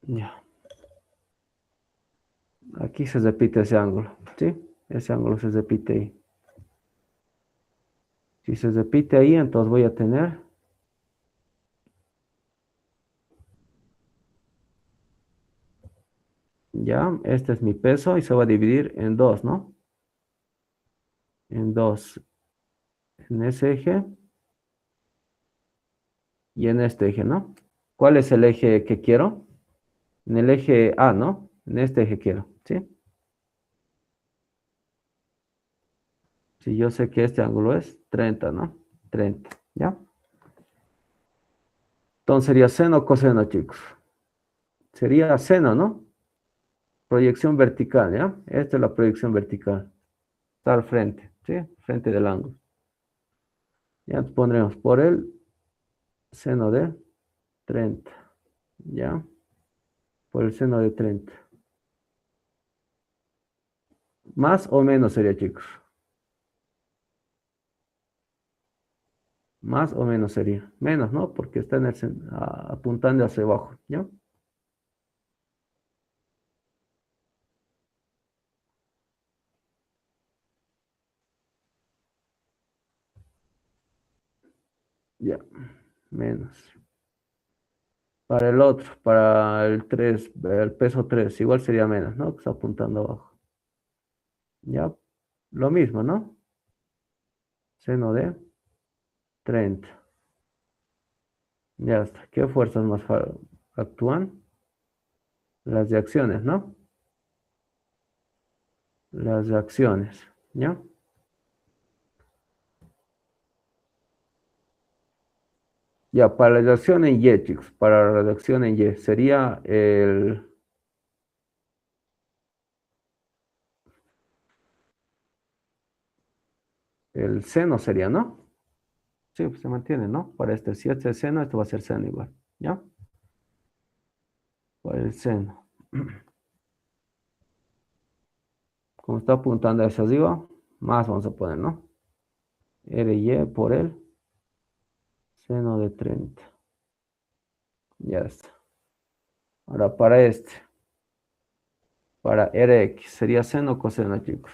Ya. Aquí se repite ese ángulo, ¿sí? Ese ángulo se repite ahí. Si se repite ahí, entonces voy a tener, ya, este es mi peso y se va a dividir en 2, ¿no? En 2, en ese eje y en este eje, ¿no? ¿Cuál es el eje que quiero? En el eje A, ¿no? En este eje quiero, ¿sí? Si yo sé que este ángulo es 30, ¿no? 30, ¿ya? Entonces sería seno o coseno, chicos. Sería seno, ¿no? Proyección vertical, ¿ya? Esta es la proyección vertical. Está al frente, ¿sí? Frente del ángulo. Ya pondremos por el seno de 30, ¿ya? Por el seno de 30. Más o menos sería, chicos. Más o menos sería. Menos, ¿no? Porque está en el apuntando hacia abajo, ¿ya? Ya, menos. Para el otro, para el 3, el peso 3 igual sería menos, ¿no? Que está apuntando abajo. Ya, lo mismo, ¿no? Seno de 30. Ya está. ¿Qué fuerzas más actúan? Las de acciones, ¿no? Las de acciones, ¿ya? Ya, para la reacción en Y, chicos, para la reacción en Y, sería el seno, sería, ¿no? Sí, pues se mantiene, ¿no? Para este, si este es seno, esto va a ser seno igual, ¿ya? Para el seno. Como está apuntando hacia arriba, más vamos a poner, ¿no? RY por el seno de 30. Ya está. Ahora para este, para RX, sería seno o coseno, chicos.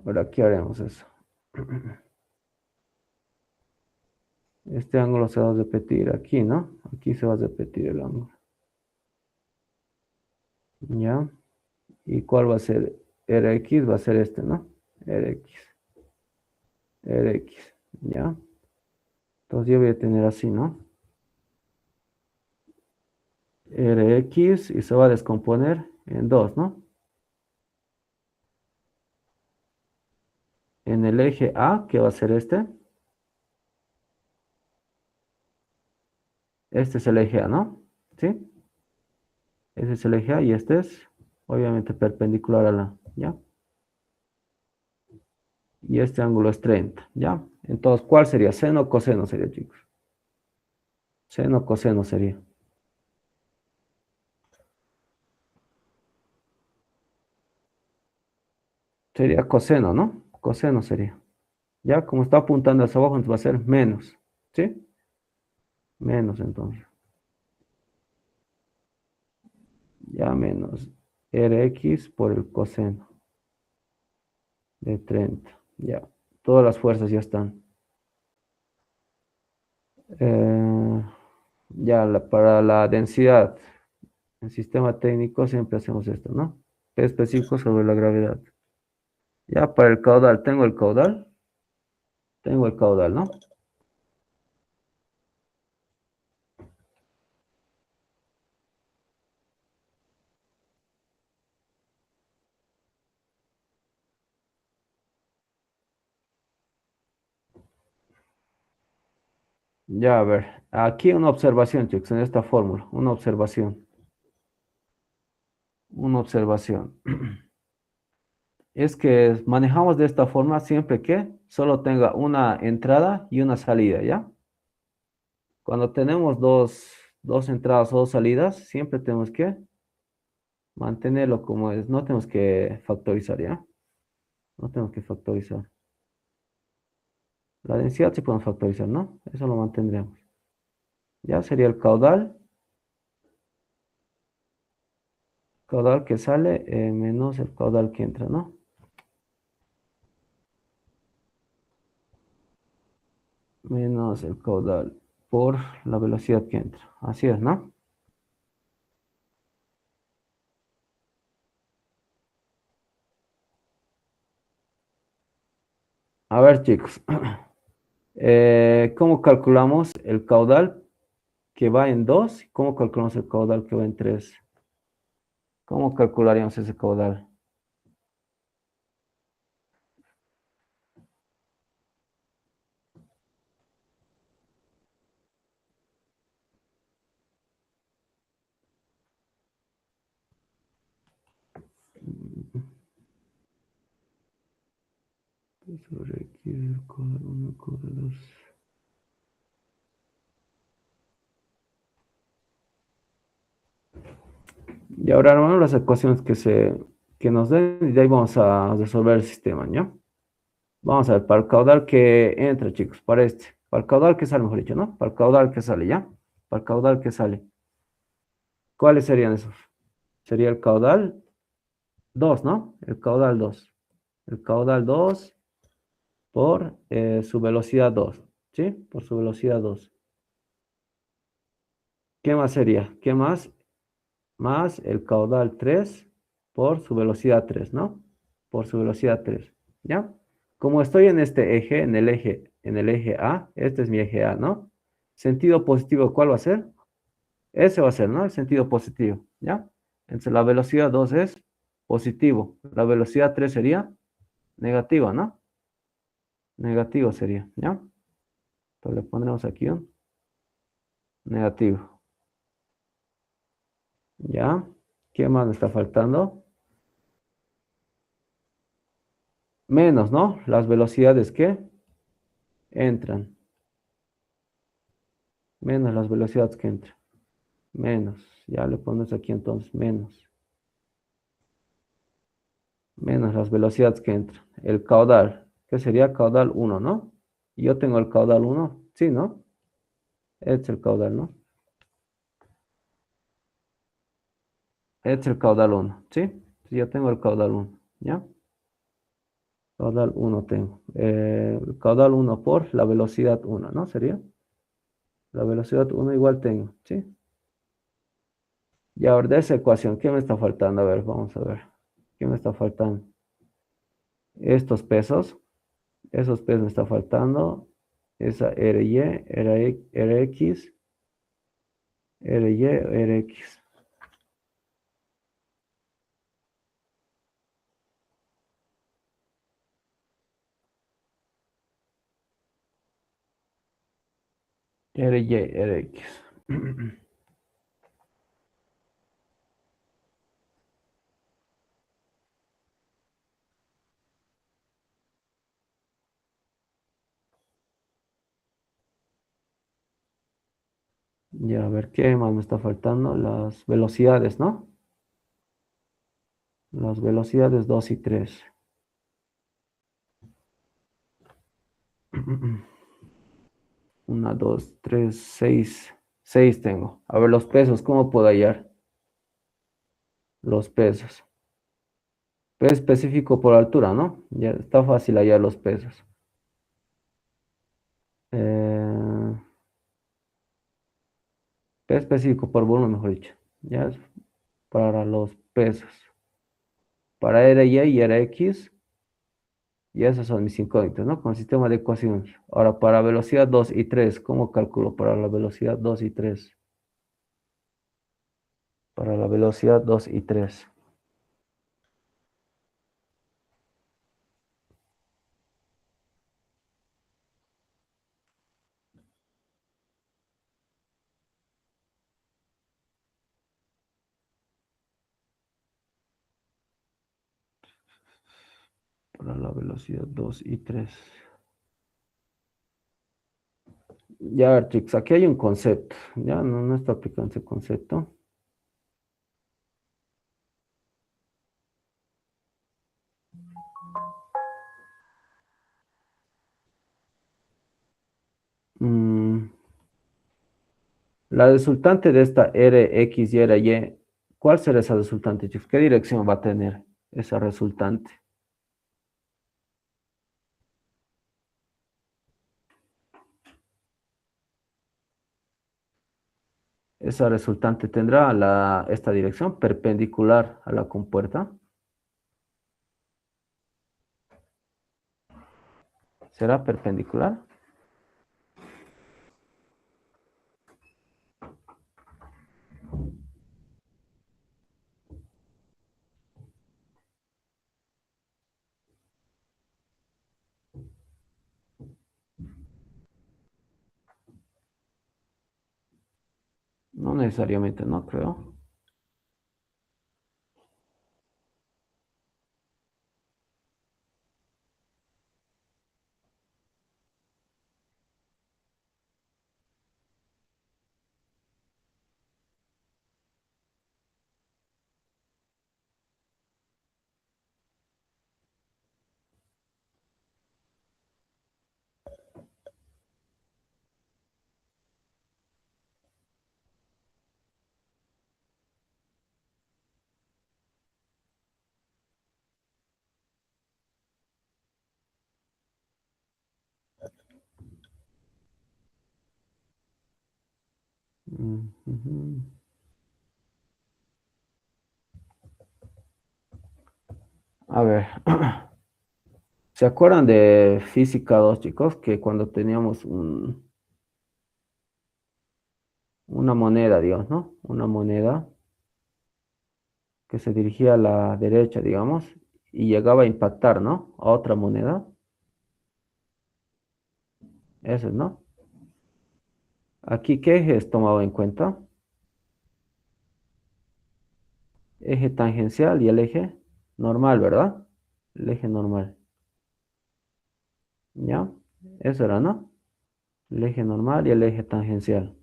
Ahora aquí haremos eso. Este ángulo se va a repetir aquí, ¿no? Aquí se va a repetir el ángulo. ¿Ya? ¿Y cuál va a ser? RX va a ser este, ¿no? RX. RX. ¿Ya? Entonces yo voy a tener así, ¿no? RX y se va a descomponer en dos, ¿no? En el eje A, que va a ser este. Este es el eje A, ¿no? ¿Sí? Ese es el eje A y este es, obviamente, perpendicular a la, ¿ya? Y este ángulo es 30, ¿ya? Entonces, ¿cuál sería? ¿Seno o coseno sería, chicos? Seno o coseno sería. Sería coseno, ¿no? Coseno sería. Ya, como está apuntando hacia abajo, entonces va a ser menos, ¿sí? Menos entonces. Ya menos Rx por el coseno de 30. Ya, todas las fuerzas ya están. Eh, ya, para la densidad, en sistema técnico siempre hacemos esto, ¿no? P específico sobre la gravedad. Ya, para el caudal, tengo el caudal. Tengo el caudal, ¿no? Ya, a ver, aquí una observación, chicos, en esta fórmula, una observación, una observación. Es que manejamos de esta forma siempre que solo tenga una entrada y una salida, ¿ya? Cuando tenemos dos entradas o dos salidas, siempre tenemos que mantenerlo como es, no tenemos que factorizar, ¿ya? No tenemos que factorizar. La densidad sí podemos factorizar, ¿no? Eso lo mantendremos. Ya sería el caudal que sale menos el caudal que entra, ¿no? Menos el caudal por la velocidad que entra. Así es, ¿no? A ver, chicos. ¿Cómo calculamos el caudal que va en 2? ¿Cómo calculamos el caudal que va en 3? ¿Cómo calcularíamos ese caudal? Sobre X, el caudal 1, caudal 2. Y ahora armamos las ecuaciones que nos den y de ahí vamos a resolver el sistema, ¿ya? Vamos a ver, para el caudal que entra, chicos, para este. Para el caudal que sale, mejor dicho, ¿no? Para el caudal que sale, ¿ya? Para el caudal que sale. ¿Cuáles serían esos? Sería el caudal 2, ¿no? El caudal 2. El caudal 2 por su velocidad 2, ¿sí? Por su velocidad 2. ¿Qué más sería? ¿Qué más? Más el caudal 3 por su velocidad 3, ¿no? Por su velocidad 3, ¿ya? Como estoy en este eje, en el eje A, este es mi eje A, ¿no? Sentido positivo, ¿cuál va a ser? Ese va a ser, ¿no? El sentido positivo, ¿ya? Entonces la velocidad 2 es positivo, la velocidad 3 sería negativa, ¿no? Negativo sería, ¿ya? Entonces le pondremos aquí un negativo, ¿ya? ¿Qué más me está faltando? Menos, ¿no? Las velocidades que entran. Menos las velocidades que entran. Menos. Ya le pones aquí entonces menos. Menos las velocidades que entran. El caudal. ¿Qué sería caudal 1, no? Yo tengo el caudal 1. Sí, ¿no? Este es el caudal, ¿no? Este es el caudal 1. ¿Sí? Sí, yo tengo el caudal 1. ¿Ya? Caudal 1 tengo. El caudal 1 por la velocidad 1, ¿no? Sería. La velocidad 1 igual tengo. ¿Sí? Y ahora de esa ecuación, ¿qué me está faltando? A ver, vamos a ver. ¿Qué me está faltando? Estos pesos. Esos pesos me está faltando. Esa RY, RX, RY, RX. RY, RX. Ya, a ver, ¿qué más me está faltando? Las velocidades, ¿no? Las velocidades 2 y 3. Una, 2, 3, 6. 6 tengo. A ver, los pesos, ¿cómo puedo hallar los pesos? Peso específico por altura, ¿no? Ya está fácil hallar los pesos. Eh, Peso específico por volumen, mejor dicho. Ya es para los pesos. Para RY y RX, y esas son mis incógnitas, ¿no? Con sistema de ecuaciones. Ahora, para velocidad 2 y 3, ¿cómo calculo para la velocidad 2 y 3? Para la velocidad 2 y 3. Para la velocidad 2 y 3. Ya, a ver, chicos, aquí hay un concepto. Ya no está aplicando ese concepto. Mm, la resultante de esta Rx y Ry, ¿cuál será esa resultante, chicos? ¿Qué dirección va a tener esa resultante? Esa resultante tendrá esta dirección perpendicular a la compuerta. ¿Será perpendicular? No necesariamente, no creo. Ujú. A ver, ¿se acuerdan de Física 2, chicos? Que cuando teníamos una moneda, digamos, ¿no? Una moneda que se dirigía a la derecha, digamos, y llegaba a impactar, ¿no? A otra moneda. Eso es, ¿no? Aquí, ¿qué eje es tomado en cuenta? Eje tangencial y el eje normal, ¿verdad? El eje normal. ¿Ya? Eso era, ¿no? El eje normal y el eje tangencial.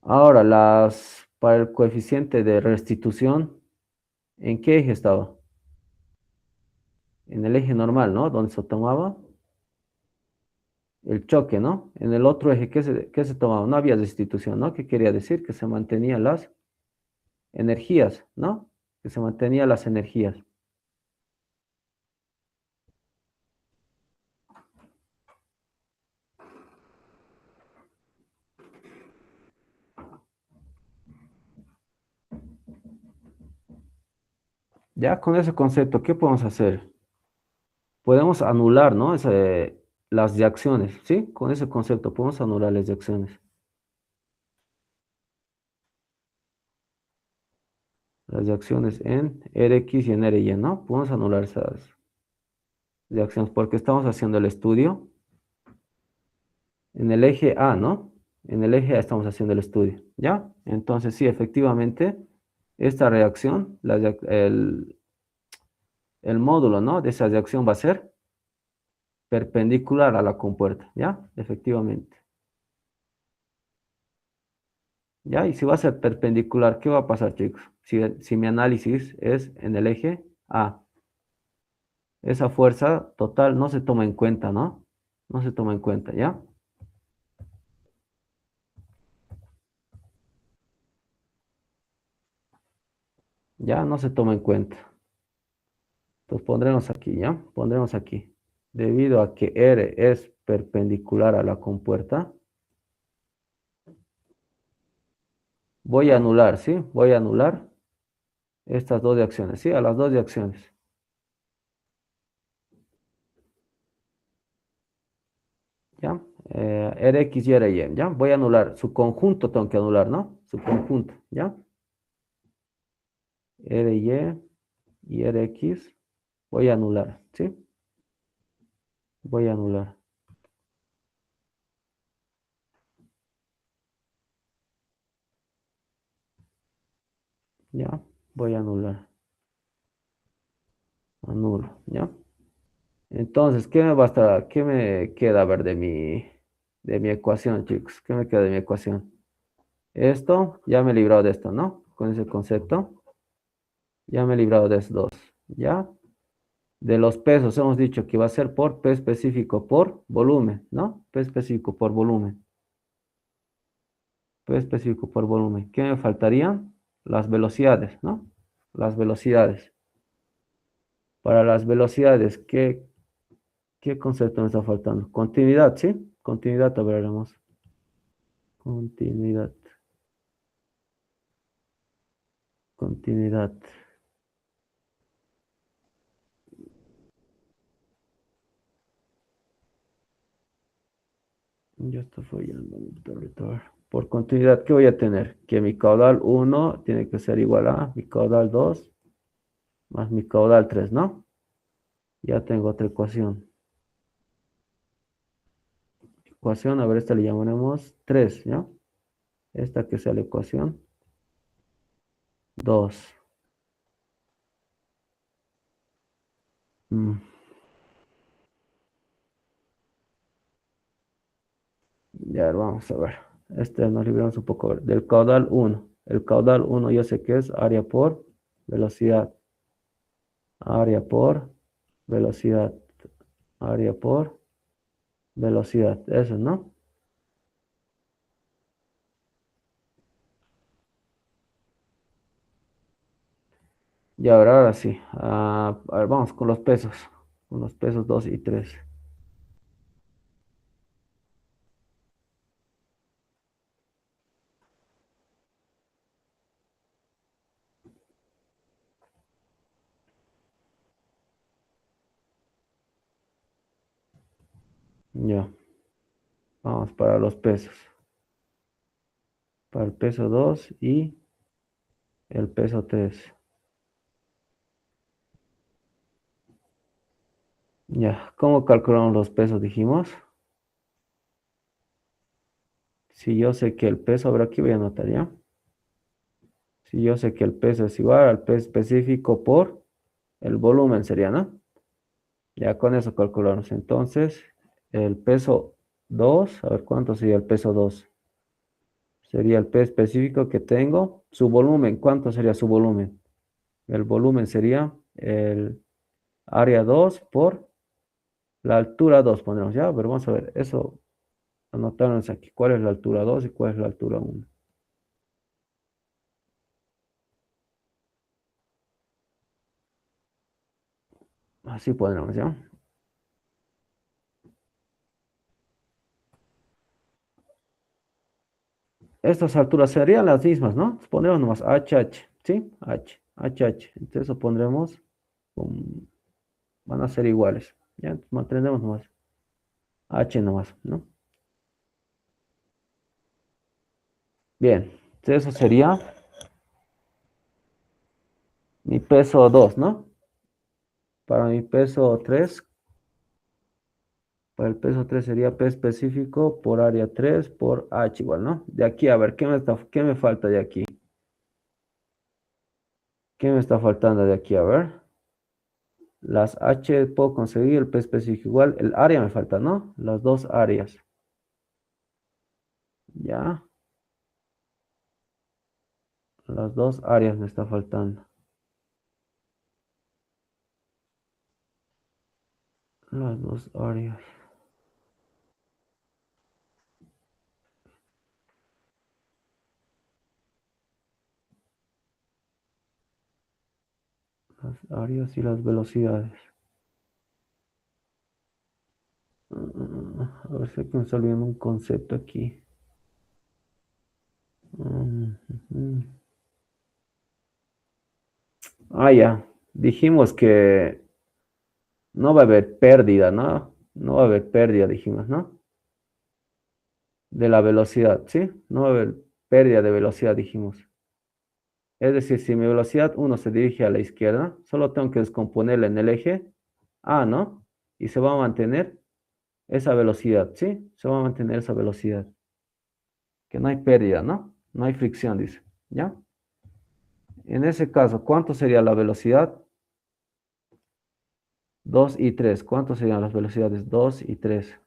Ahora, para el coeficiente de restitución, ¿en qué eje estaba? En el eje normal, ¿no? Donde se tomaba el choque, ¿no? En el otro eje, ¿qué se tomaba? No había restitución, ¿no? ¿Qué quería decir? Que se mantenían las energías, ¿no? Que se mantenían las energías. Ya con ese concepto, ¿qué podemos hacer? Podemos anular, ¿no? Las reacciones, ¿sí? Con ese concepto podemos anular las reacciones. Las reacciones en Rx y en Ry, ¿no? Podemos anular esas reacciones porque estamos haciendo el estudio en el eje A, ¿no? En el eje A estamos haciendo el estudio, ¿ya? Entonces, sí, efectivamente, esta reacción, el módulo, ¿no? De esa reacción va a ser perpendicular a la compuerta, ¿ya? Efectivamente. ¿Ya? Y si va a ser perpendicular, ¿qué va a pasar, chicos? Si mi análisis es en el eje A, esa fuerza total no se toma en cuenta, ¿no? No se toma en cuenta, ¿ya? Ya no se toma en cuenta. Entonces pondremos aquí, ¿ya? Pondremos aquí. Debido a que R es perpendicular a la compuerta, voy a anular, ¿sí? Voy a anular estas dos reacciones, ¿sí? A las dos reacciones. ¿Ya? Rx y Ry, ¿ya? Voy a anular. Su conjunto tengo que anular, ¿no? Su conjunto, ¿ya? Ry y Rx voy a anular, ¿sí? Voy a anular, ¿ya? Voy a anular, anulo, ¿ya? Entonces, ¿qué me basta, qué me queda a ver de mi ecuación, chicos? ¿Qué me queda de mi ecuación? Esto, ya me he librado de esto, ¿no? Con ese concepto, ya me he librado de esos dos, ¿ya? De los pesos hemos dicho que va a ser por P específico por volumen, ¿no? P específico por volumen. P específico por volumen. ¿Qué me faltarían? Las velocidades, ¿no? Las velocidades. Para las velocidades, ¿qué concepto me está faltando? Continuidad, ¿sí? Continuidad, a veremos. Continuidad. Continuidad. Ya está fallando mi territorio. Por continuidad, ¿qué voy a tener? Que mi caudal 1 tiene que ser igual a mi caudal 2 más mi caudal 3, ¿no? Ya tengo otra ecuación. Ecuación, a ver, esta le llamaremos 3, ¿ya? Esta que sea la ecuación 2. Mm, Ya, vamos a ver. Este nos libramos un poco. Del caudal 1. El caudal 1 yo sé que es área por velocidad. Área por velocidad. Área por velocidad. Eso, ¿no? Y ahora sí. A ver, vamos con los pesos. Con los pesos 2 y 3. Ya. Vamos para los pesos. Para el peso 2 y el peso 3. Ya. ¿Cómo calculamos los pesos? Dijimos. Si yo sé que el peso, a ver, aquí voy a anotar ya. Si yo sé que el peso es igual al peso específico por el volumen sería, ¿no? Ya con eso calculamos. Entonces, el peso 2, a ver cuánto sería el peso 2. Sería el peso específico que tengo. Su volumen, ¿cuánto sería su volumen? El volumen sería el área 2 por la altura 2, pondremos ya. Pero vamos a ver, eso anotarnos aquí. ¿Cuál es la altura 2 y cuál es la altura 1? Así pondremos ya. Estas alturas serían las mismas, ¿no? Pondremos nomás HH, ¿sí? HH. Entonces eso pondremos, van a ser iguales. Ya, entonces mantendremos nomás H nomás, ¿no? Bien, entonces eso sería mi peso 2, ¿no? Para mi peso 3, para el peso 3 sería P específico por área 3 por H igual, ¿no? De aquí, a ver, qué me falta de aquí? ¿Qué me está faltando de aquí? A ver. Las H puedo conseguir, el P específico igual, el área me falta, ¿no? Las dos áreas. Ya, las dos áreas me está faltando. Las dos áreas. Las áreas y las velocidades. A ver si que me está olvidando un concepto aquí. Ujú. Ya. Dijimos que no va a haber pérdida, ¿no? No va a haber pérdida, dijimos, ¿no? De la velocidad, ¿sí? No va a haber pérdida de velocidad, dijimos. Es decir, si mi velocidad 1 se dirige a la izquierda, solo tengo que descomponerla en el eje A, ¿no? Y se va a mantener esa velocidad, ¿sí? Se va a mantener esa velocidad. Que no hay pérdida, ¿no? No hay fricción, dice. ¿Ya? En ese caso, ¿cuánto sería la velocidad? 2 y 3. ¿Cuánto serían las velocidades 2 y 3?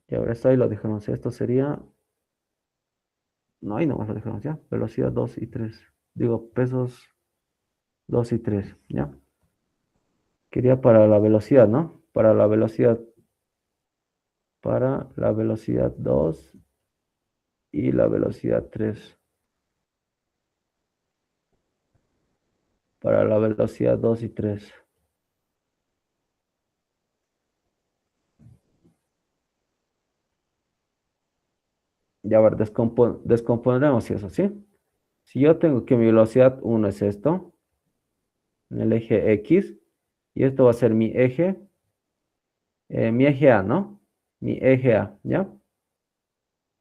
Y ahora esto ahí lo dejamos. Esto sería... No, ahí nomás lo dejamos, ¿ya? Velocidad 2 y 3. Digo, pesos 2 y 3, ¿ya? Quería para la velocidad, ¿no? Para la velocidad 2 y la velocidad 3. Para la velocidad 2 y 3. Ya, a ver, descompondremos eso, ¿sí? Si yo tengo que mi velocidad 1 es esto, en el eje X, y esto va a ser mi eje, mi eje A, ¿no? Mi eje A, ¿ya?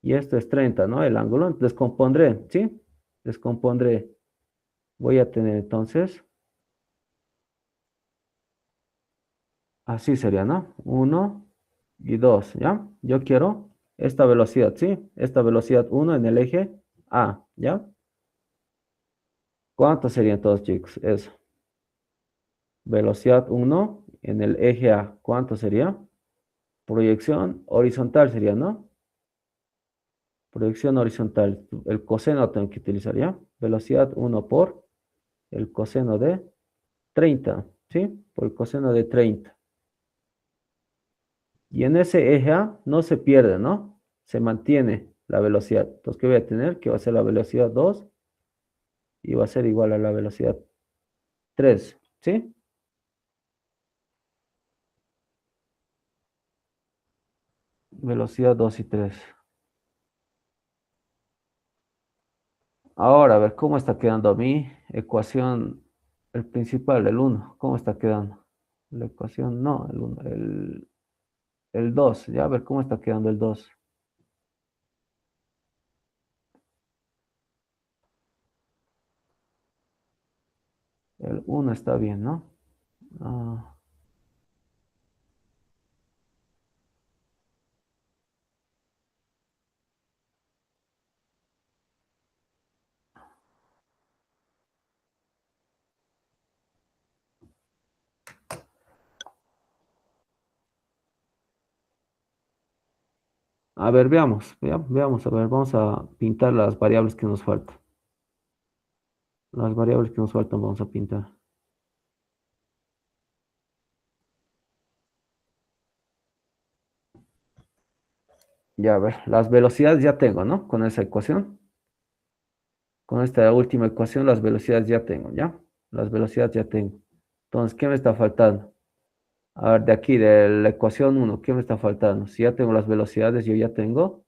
Y esto es 30, ¿no? El ángulo. Descompondré, ¿sí? Descompondré. Voy a tener entonces, así sería, ¿no? Uno y 2, ¿ya? Yo quiero esta velocidad, ¿sí? Esta velocidad uno en el eje A, ¿ya? ¿Cuánto sería entonces, chicos? Eso. Velocidad uno en el eje A. ¿Cuánto sería? Proyección horizontal sería, ¿no? Proyección horizontal. El coseno tengo que utilizar, ¿ya? Velocidad uno por el coseno de 30, ¿sí? Por el coseno de 30. Y en ese eje A no se pierde, ¿no? Se mantiene la velocidad. Entonces, ¿qué voy a tener? Que va a ser la velocidad 2 y va a ser igual a la velocidad 3, ¿sí? Velocidad 2 y 3. Ahora, a ver, ¿cómo está quedando mi ecuación, el principal, el uno? ¿Cómo está quedando? La ecuación, no, el 1, el 2, ya, a ver, ¿cómo está quedando el 2? El uno está bien, ¿no? Ah, a ver, veamos, veamos, a ver, vamos a pintar las variables que nos faltan. Las variables que nos faltan vamos a pintar. Ya, a ver, las velocidades ya tengo, ¿no? Con esa ecuación. Con esta última ecuación, las velocidades ya tengo, ¿ya? Las velocidades ya tengo. Entonces, ¿qué me está faltando? A ver, de aquí, de la ecuación uno, ¿qué me está faltando? Si ya tengo las velocidades, yo ya tengo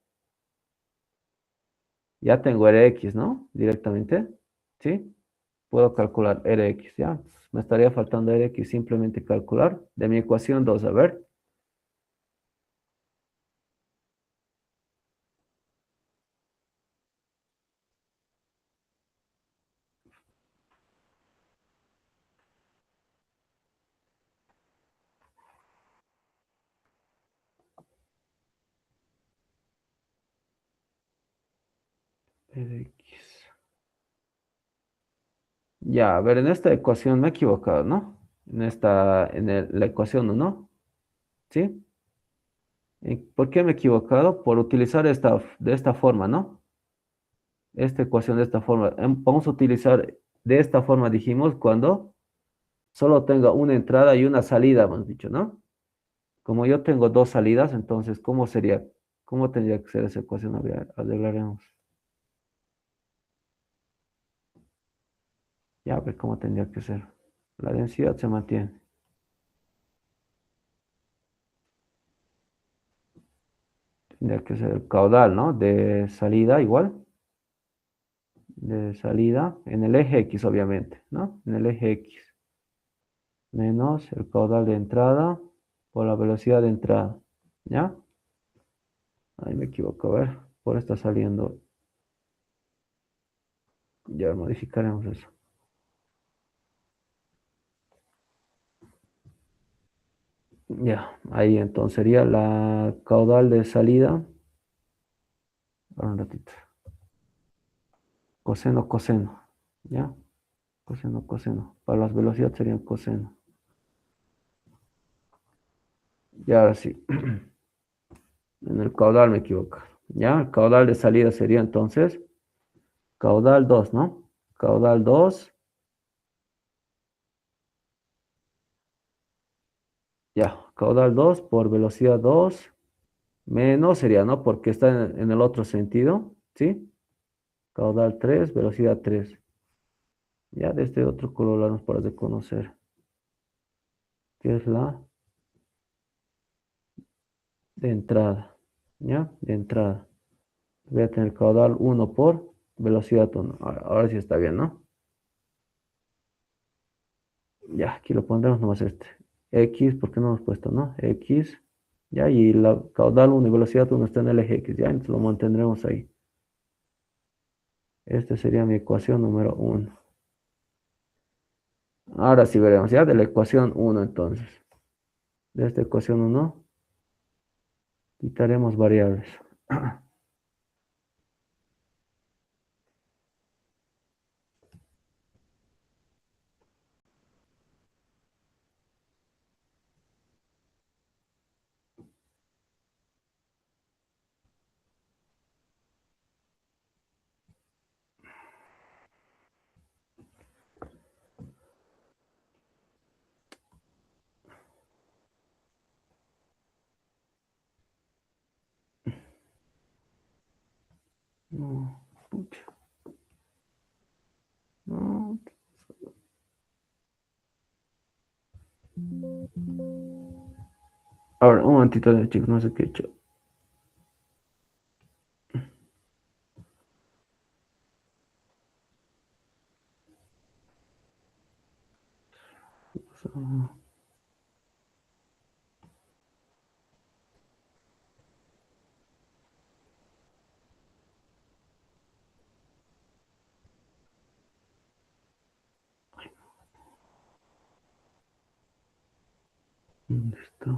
Rx, ¿no? Directamente, ¿sí? Puedo calcular Rx, ¿ya? Me estaría faltando Rx, simplemente calcular de mi ecuación 2, a ver. Rx. Ya, a ver, en esta ecuación me he equivocado, ¿no? La ecuación uno, ¿sí? ¿Por qué me he equivocado? Por utilizar de esta forma, ¿no? Esta ecuación de esta forma. Vamos a utilizar de esta forma, dijimos, cuando solo tenga una entrada y una salida, hemos dicho, ¿no? Como yo tengo dos salidas, entonces, ¿cómo sería? ¿Cómo tendría que ser esa ecuación? A ver, arreglaremos. Ya, a ver cómo tendría que ser. La densidad se mantiene. Tendría que ser el caudal, ¿no? De salida igual. De salida en el eje X, obviamente, ¿no? En el eje X. Menos el caudal de entrada por la velocidad de entrada. ¿Ya? Ahí me equivoco, a ver. Por está saliendo. Ya modificaremos eso. Ya, ahí entonces sería la caudal de salida. Ahora un ratito. Coseno, coseno. ¿Ya? Coseno, coseno. Para las velocidades serían coseno. Y ahora sí. En el caudal me equivoco. ¿Ya? El caudal de salida sería entonces caudal 2, ¿no? Caudal 2. Ya, caudal 2 por velocidad 2 menos sería, ¿no? Porque está en el otro sentido, ¿sí? Caudal 3 velocidad 3. Ya de este otro color la vamos para reconocer, que es la de entrada, ¿ya? De entrada. Voy a tener caudal uno por velocidad uno. Ahora sí está bien, ¿no? Ya, aquí lo pondremos nomás este. X, ¿por qué no hemos puesto, no? X ¿ya? Y la caudal 1 y velocidad 1 está en el eje X, ¿ya? Entonces lo mantendremos ahí. Esta sería mi ecuación número 1. Ahora sí veremos, ¿ya? De la ecuación 1 entonces. De esta ecuación 1 quitaremos variables. No, pucha, no. Ahora, un momentito, chicos, no sé qué he hecho. ¿Dónde está?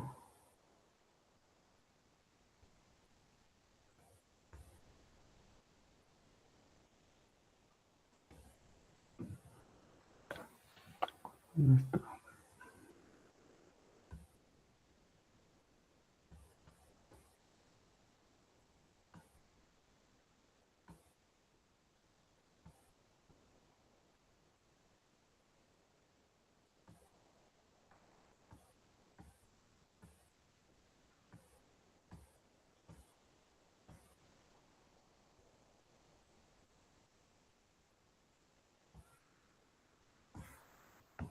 ¿Dónde está?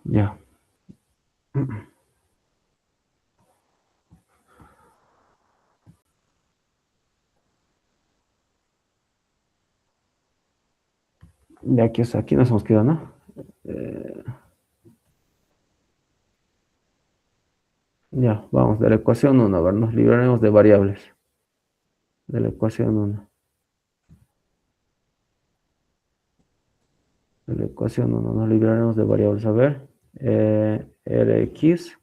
Ya. De aquí, aquí nos hemos quedado, ¿no? Eh, ya, vamos, de la ecuación 1, a ver, nos libraremos de variables. De la ecuación 1. De la ecuación 1 nos libraremos de variables. A ver, Rx,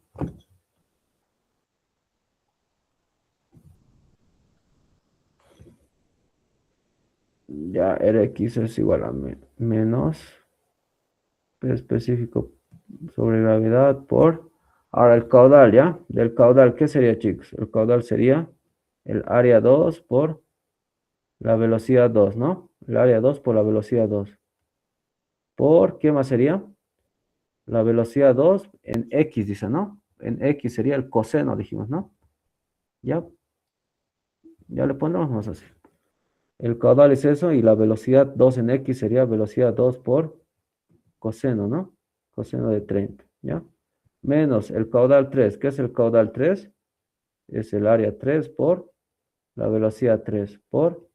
ya Rx es igual a menos P específico sobre gravedad por... Ahora el caudal, ¿ya? Del caudal, ¿qué sería, chicos? El caudal sería el área 2 por la velocidad 2, ¿no? El área 2 por la velocidad 2. ¿Por qué más sería? La velocidad 2 en X, dice, ¿no? En X sería el coseno, dijimos, ¿no? Ya, ya le pondremos más así. El caudal es eso y la velocidad 2 en X sería velocidad 2 por coseno, ¿no? Coseno de 30, ¿ya? Menos el caudal 3. ¿Qué es el caudal 3? Es el área 3 por la velocidad 3 por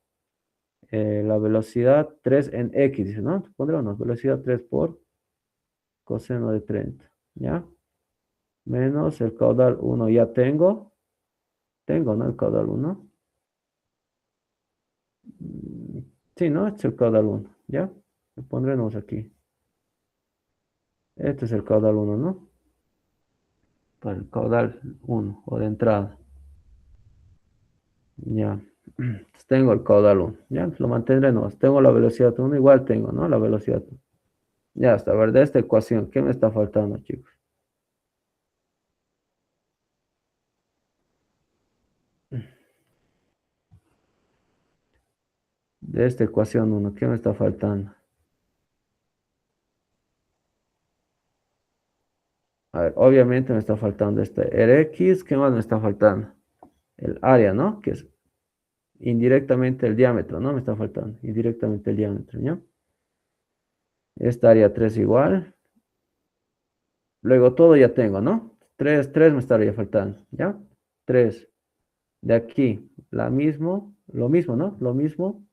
la velocidad 3 en X, dice, ¿no? Pondremos velocidad 3 por coseno de 30, ¿ya? Menos el caudal 1 ya tengo. Tengo, ¿no? El caudal 1. Sí, ¿no? Este es el caudal 1, ¿ya? Lo pondremos aquí. Este es el caudal 1, ¿no? Para el caudal 1 o de entrada. Ya. Entonces tengo el caudal 1. Ya, lo mantendré, no. Tengo la velocidad 1, igual tengo, ¿no? La velocidad 1. Ya está, a ver, de esta ecuación, ¿qué me está faltando, chicos? De esta ecuación 1, ¿qué me está faltando? A ver, obviamente me está faltando este Rx, ¿qué más me está faltando? El área, ¿no? Que es indirectamente el diámetro, ¿no? Me está faltando, indirectamente el diámetro, ¿ya? Esta área 3 igual. Luego todo ya tengo, ¿no? 3 me estaría faltando, ¿ya? 3. De aquí, lo mismo, ¿no? Lo mismo,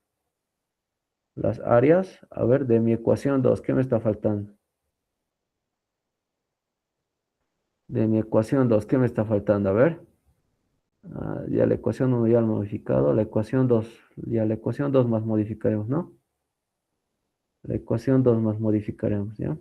las áreas. A ver, de mi ecuación 2, ¿qué me está faltando? De mi ecuación 2, ¿qué me está faltando? A ver. Ya la ecuación 1 ya lo modificado. La ecuación 2 ya la ecuación 2 más modificaremos, ¿no? La ecuación 2 más modificaremos, ¿ya?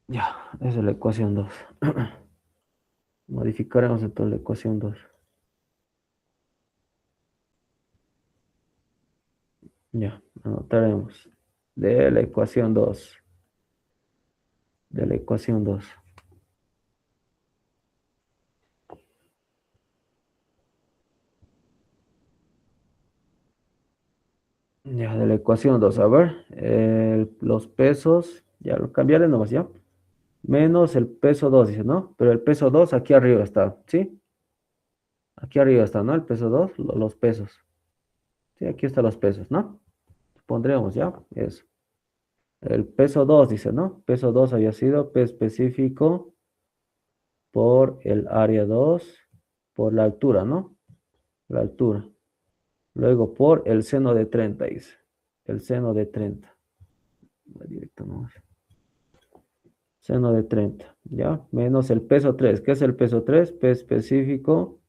Ya, esa es la ecuación 2. Modificaremos entonces la ecuación 2. Ya, anotaremos. De la ecuación 2. De la ecuación 2. Ya, de la ecuación 2. A ver, los pesos, ya lo cambiaré nomás, ¿ya? Menos el peso 2 dice, ¿no? Pero el peso 2 aquí arriba está, ¿sí? Aquí arriba está, ¿no? El peso 2 los pesos. Sí, aquí están los pesos, ¿no? Pondremos, ¿ya? Eso. El peso 2 dice, ¿no? Peso 2 había sido P específico por el área 2 por la altura, ¿no? La altura. Luego por el seno de 30 dice. El seno de 30. Va directo nomás. Seno de 30, ¿ya? Menos el peso 3. ¿Qué es el peso 3? P específico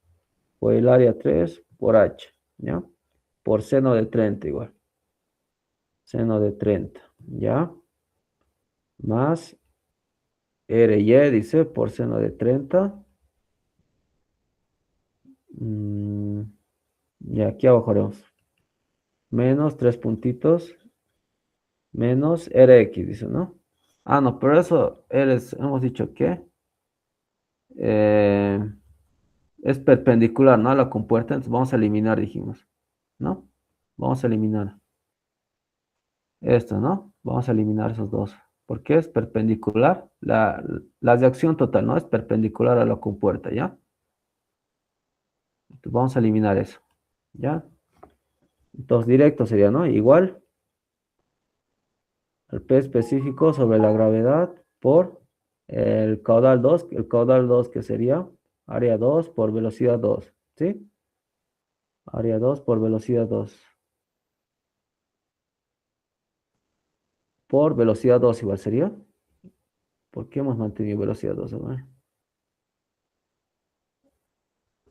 por el área 3 por H, ¿ya? Por seno de 30 igual. Seno de 30, ¿ya? Más RY dice por seno de 30. Mm, y aquí abajo haremos menos 3 puntitos menos RX, dice, ¿no? Ah, no, pero eso hemos dicho que eh, es perpendicular, ¿no? A la compuerta, entonces vamos a eliminar, dijimos, ¿no? Vamos a eliminar esto, ¿no? Vamos a eliminar esos dos. Porque es perpendicular, la de acción total, ¿no? Es perpendicular a la compuerta, ¿ya? Entonces vamos a eliminar eso, ¿ya? Entonces directo sería, ¿no? Igual el P específico sobre la gravedad por el caudal 2 que sería área 2 por velocidad 2, ¿sí? Área 2 por velocidad 2. Por velocidad 2 igual sería. ¿Por qué hemos mantenido velocidad 2? A ver.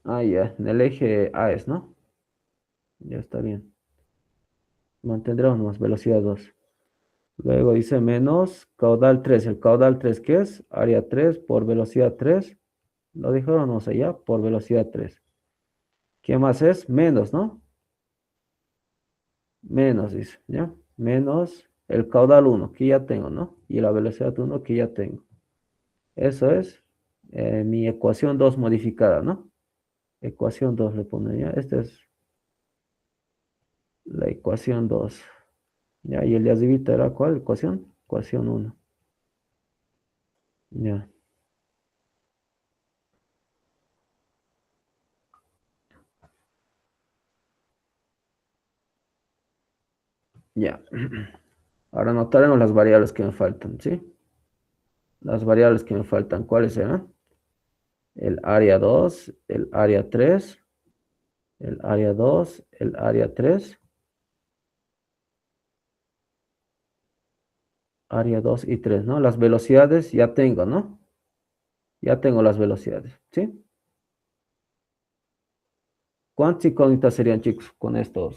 Ah, ya, en el eje A es, ¿no? Ya está bien. Mantendremos más velocidad 2. Luego dice menos caudal 3. ¿El caudal 3 qué es? Área 3 por velocidad 3. Lo dijeron, no sé, ya, por velocidad 3. ¿Qué más es? Menos, ¿no? Menos, dice, ¿ya? Menos el caudal 1 que ya tengo, ¿no? Y la velocidad 1 que ya tengo. Eso es mi ecuación 2 modificada, ¿no? Ecuación 2 le pondría. Esta es la ecuación 2. ¿Ya? Y el de arribita era ¿cuál ecuación? Ecuación 1. Ya, ya. Ahora anotaremos las variables que me faltan, ¿sí? Las variables que me faltan, ¿cuáles serán? El área 2, el área 3, el área 2, el área 3, área 2 y 3, ¿no? Las velocidades ya tengo, ¿no? Ya tengo las velocidades, ¿sí? ¿Cuántas incógnitas serían, chicos, con estos?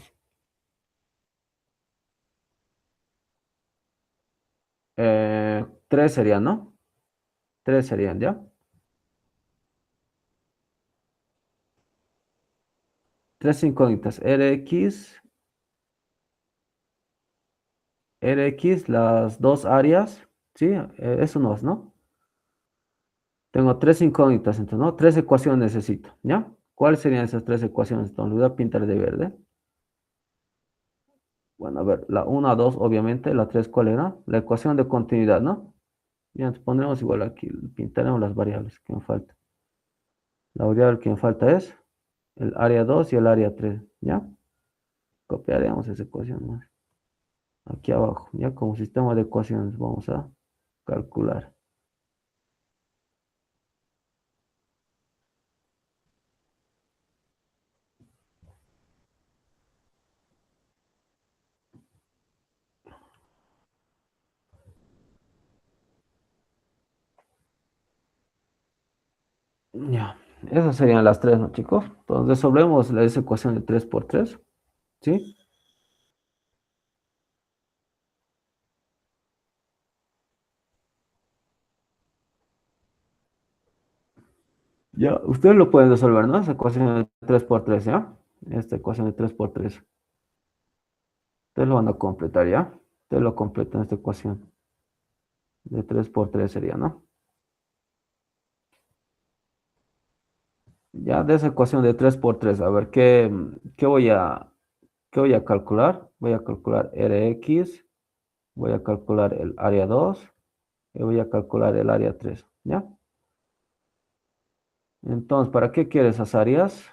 3 serían, ¿no? 3 serían, ¿ya? Tres incógnitas. RX, las dos áreas, ¿sí? Eso no es, ¿no? Tengo tres incógnitas, entonces, ¿no? Tres ecuaciones necesito, ¿ya? ¿Cuáles serían esas tres ecuaciones? Entonces, voy a pintar de verde. Bueno, a ver, la 1, 2, obviamente, la 3, ¿cuál era? La ecuación de continuidad, ¿no? Bien, entonces pondremos igual aquí, pintaremos las variables que me faltan. La variable que me falta es el área 2 y el área 3, ¿ya? Copiaremos esa ecuación más. Aquí abajo, ya como sistema de ecuaciones, vamos a calcular. Ya, esas serían las tres, ¿no, chicos? Entonces resolvemos esa ecuación de 3 por 3, ¿sí? Ya, ustedes lo pueden resolver, ¿no? Esa ecuación de 3 por 3, ¿ya? Esta ecuación de 3 por 3. Ustedes lo van a completar, ¿ya? Ustedes lo completan esta ecuación de 3 por 3 sería, ¿no? Ya de esa ecuación de 3 por 3, a ver, ¿qué voy a calcular? Voy a calcular Rx, voy a calcular el área 2 y voy a calcular el área 3, ¿ya? Entonces, ¿para qué quiero esas áreas?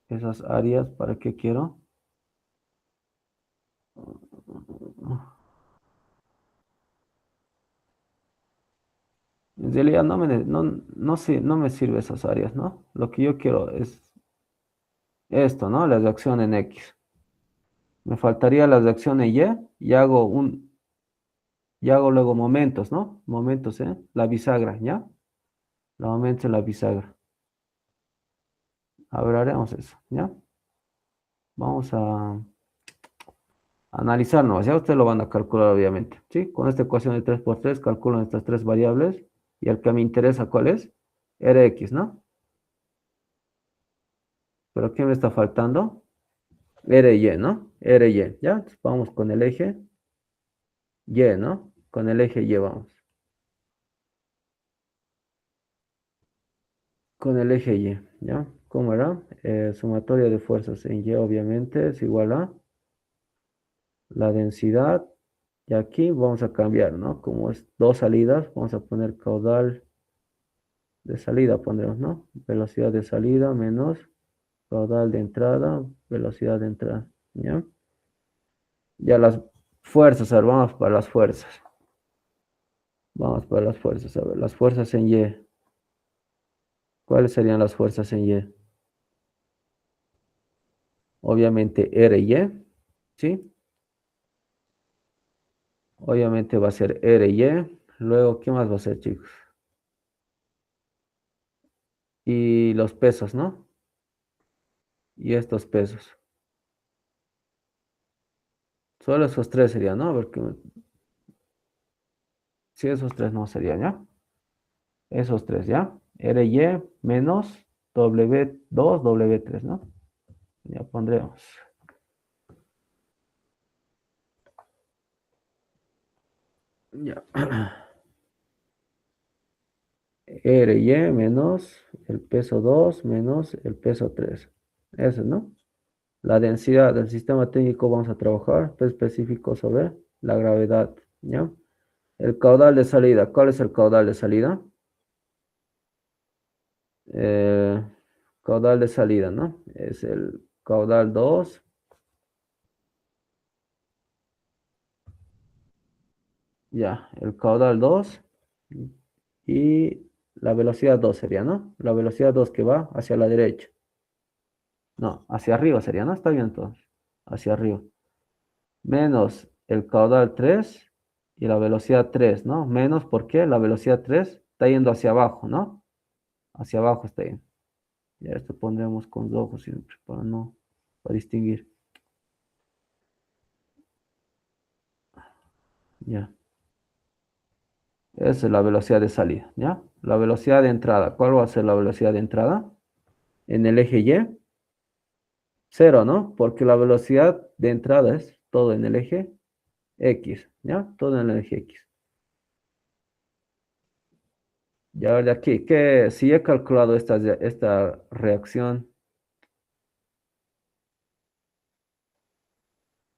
Esas áreas, ¿para qué quiero? En realidad no me sirve esas áreas, ¿no? Lo que yo quiero es esto, ¿no? La reacción en X. Me faltaría la reacción en y hago luego momentos, ¿no? Momentos, ¿eh? La bisagra, ¿ya? La aumento en la bisagra. A ver, haremos eso, ¿ya? Vamos a analizarnos, ya ustedes lo van a calcular obviamente, ¿sí? Con esta ecuación de 3 por 3 calculan estas tres variables y el que me interesa, ¿cuál es? Rx, ¿no? ¿Pero qué me está faltando? Ry, ¿no? Ry, ¿ya? Entonces vamos con el eje Y, ¿no? Con el eje Y vamos. Con el eje Y, ¿ya? ¿Cómo era? Sumatoria de fuerzas en Y obviamente es igual a la densidad. Y aquí vamos a cambiar, ¿no? Como es dos salidas, vamos a poner caudal de salida, pondremos, ¿no? Velocidad de salida menos caudal de entrada, velocidad de entrada, ¿ya? Ya las fuerzas, a ver, vamos para las fuerzas. Vamos para las fuerzas, a ver, las fuerzas en Y. ¿Cuáles serían las fuerzas en Y? Obviamente RY, ¿sí? Obviamente va a ser RY. Luego, ¿qué más va a ser, chicos? Y los pesos, ¿no? Y estos pesos. Solo esos tres serían, ¿no? A ver, si esos tres no serían, ¿ya? Esos tres, ¿ya? RY menos W2, W3, ¿no? Ya pondremos. Ya. RY menos el peso 2 menos el peso 3. Eso, ¿no? La densidad del sistema técnico vamos a trabajar, pues, específico sobre la gravedad, ¿ya? El caudal de salida, ¿cuál es el caudal de salida? Eh, Caudal de salida, ¿no? Es el caudal 2, ya, el caudal 2 y la velocidad 2 sería, ¿no? La velocidad 2 que va hacia la derecha. No, hacia arriba sería, ¿no? Está bien entonces. Hacia arriba. Menos el caudal 3 y la velocidad 3, ¿no? Menos porque la velocidad 3 está yendo hacia abajo, ¿no? Hacia abajo está yendo. Ya esto pondremos con rojos siempre para distinguir. Ya. Esa es la velocidad de salida, ¿ya? La velocidad de entrada. ¿Cuál va a ser la velocidad de entrada? En el eje Y, cero, ¿no? Porque la velocidad de entrada es todo en el eje X, ¿ya? Todo en el eje X. Ya ver de aquí, que si he calculado esta reacción,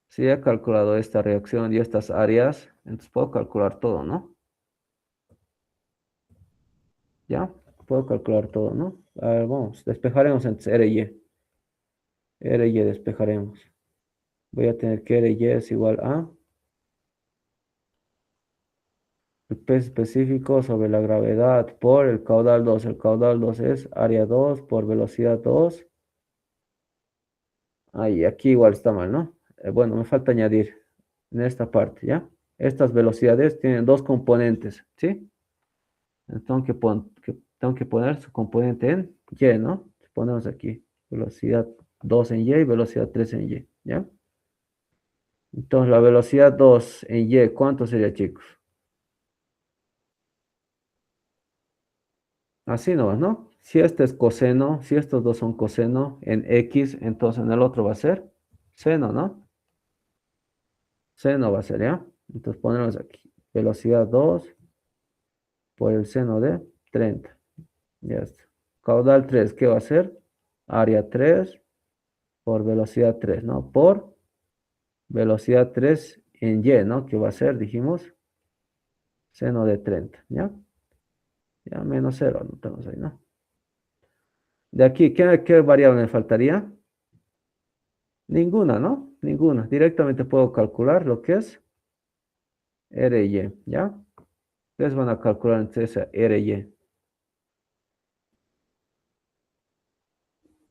si he calculado esta reacción y estas áreas, entonces puedo calcular todo, ¿no? ¿Ya? Puedo calcular todo, ¿no? A ver, vamos, despejaremos entonces R y Y. R y Y despejaremos. Voy a tener que R y Y es igual a el peso específico sobre la gravedad por el caudal 2. El caudal 2 es área 2 por velocidad 2. Ahí, aquí igual está mal, ¿no? Bueno, me falta añadir en esta parte, ¿ya? Estas velocidades tienen dos componentes, ¿sí? Entonces, tengo que poner su componente en y, ¿no? Ponemos aquí velocidad 2 en y y velocidad 3 en y, ¿ya? Entonces la velocidad 2 en y, ¿cuánto sería, chicos? Así nomás, ¿no? Si este es coseno, si estos dos son coseno en x, entonces en el otro va a ser seno, ¿no? Seno va a ser, ¿ya? Entonces ponemos aquí velocidad 2 por el seno de 30. Ya está. Caudal 3, ¿qué va a ser? Área 3 por velocidad 3, ¿no? Por velocidad 3 en y, ¿no? ¿Qué va a ser? Dijimos seno de 30, ¿ya? Ya menos 0, anotamos ahí, ¿no? De aquí, ¿qué variable me faltaría? Ninguna, ¿no? Ninguna. Directamente puedo calcular lo que es R y, ¿ya? Ustedes van a calcular entre esa R y.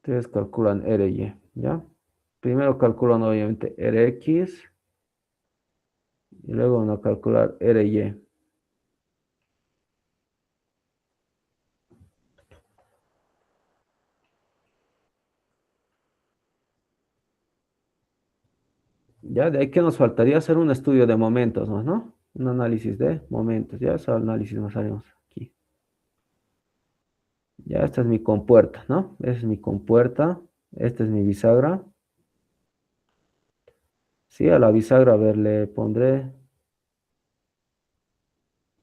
Ustedes calculan R y, ¿ya? Primero calculan obviamente Rx y luego van a calcular RY. Ya, de ahí que nos faltaría hacer un estudio de momentos más, ¿no? Un análisis de momentos, ya ese análisis nos haremos aquí. Ya, esta es mi compuerta, ¿no? Esa es mi compuerta, esta es mi bisagra. Sí, a la bisagra, a ver, le pondré,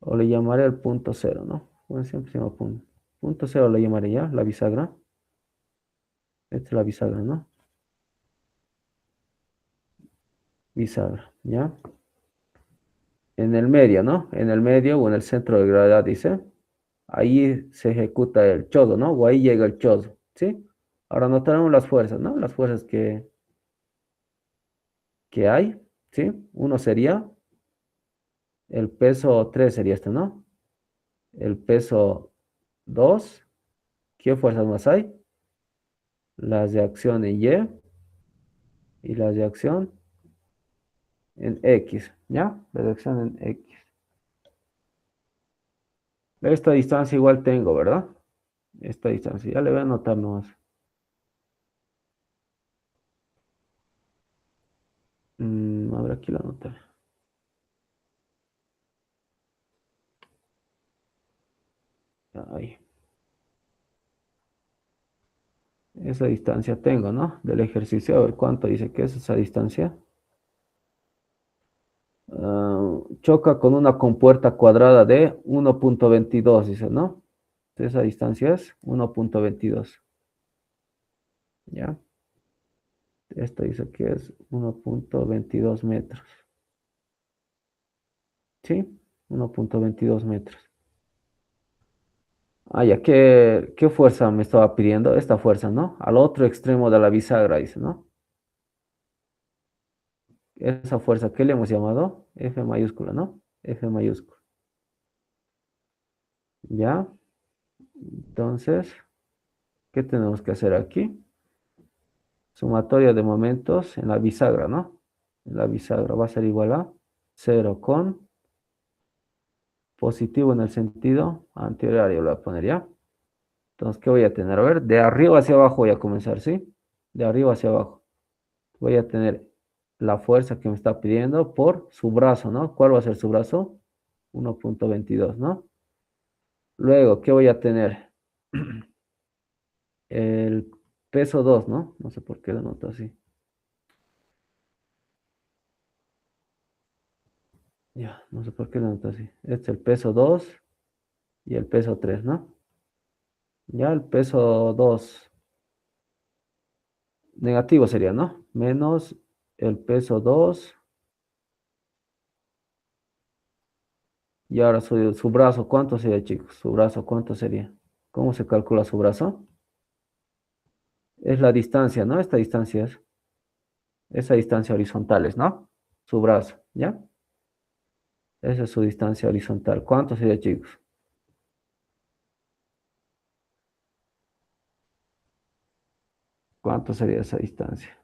o le llamaré el punto cero, ¿no? Bueno, siempre se llama punto. Punto cero le llamaré ya, la bisagra. Esta es la bisagra, ¿no? Bisagra, ¿ya? En el medio, ¿no? En el medio o en el centro de gravedad, dice. Ahí se ejecuta el chodo, ¿no? O ahí llega el chodo, ¿sí? Ahora notaremos las fuerzas, ¿no? Las fuerzas que hay, ¿sí? Uno sería, el peso 3 sería este, ¿no? El peso 2, ¿qué fuerzas más hay? Las de acción en y las de acción en X, ¿ya? Las de acción en X. Esta distancia igual tengo, ¿verdad? Esta distancia, ya le voy a anotar nomás. A ver, aquí la anotaré. Ahí. Esa distancia tengo, ¿no? Del ejercicio, a ver cuánto dice que es esa distancia. Choca con una compuerta cuadrada de 1,22, dice, ¿no? Esa distancia es 1,22. ¿Ya? Esto dice que es 1,22 metros. ¿Sí? 1,22 metros. Ah, ya, ¿qué fuerza me estaba pidiendo? Esta fuerza, ¿no? Al otro extremo de la bisagra, dice, ¿no? Esa fuerza, ¿qué le hemos llamado? F mayúscula, ¿no? F mayúscula. ¿Ya? Entonces, ¿qué tenemos que hacer aquí? Sumatoria de momentos en la bisagra, ¿no? En la bisagra va a ser igual a 0 con positivo en el sentido antihorario, lo voy a poner ya. Entonces, ¿qué voy a tener? A ver, de arriba hacia abajo voy a comenzar, ¿sí? De arriba hacia abajo. Voy a tener la fuerza que me está pidiendo por su brazo, ¿no? ¿Cuál va a ser su brazo? 1,22, ¿no? Luego, ¿qué voy a tener? El peso 2, ¿no? No sé por qué lo noto así. Ya, no sé por qué lo noto así. Este es el peso 2 y el peso 3, ¿no? Ya el peso 2 negativo sería, ¿no? Menos el peso 2. Y ahora su brazo, ¿cuánto sería, chicos? Su brazo, ¿cuánto sería? ¿Cómo se calcula su brazo? Es la distancia, ¿no? Esta distancia es esa distancia horizontales, ¿no? Su brazo, ¿ya? Esa es su distancia horizontal. ¿Cuánto sería, chicos? ¿Cuánto sería esa distancia?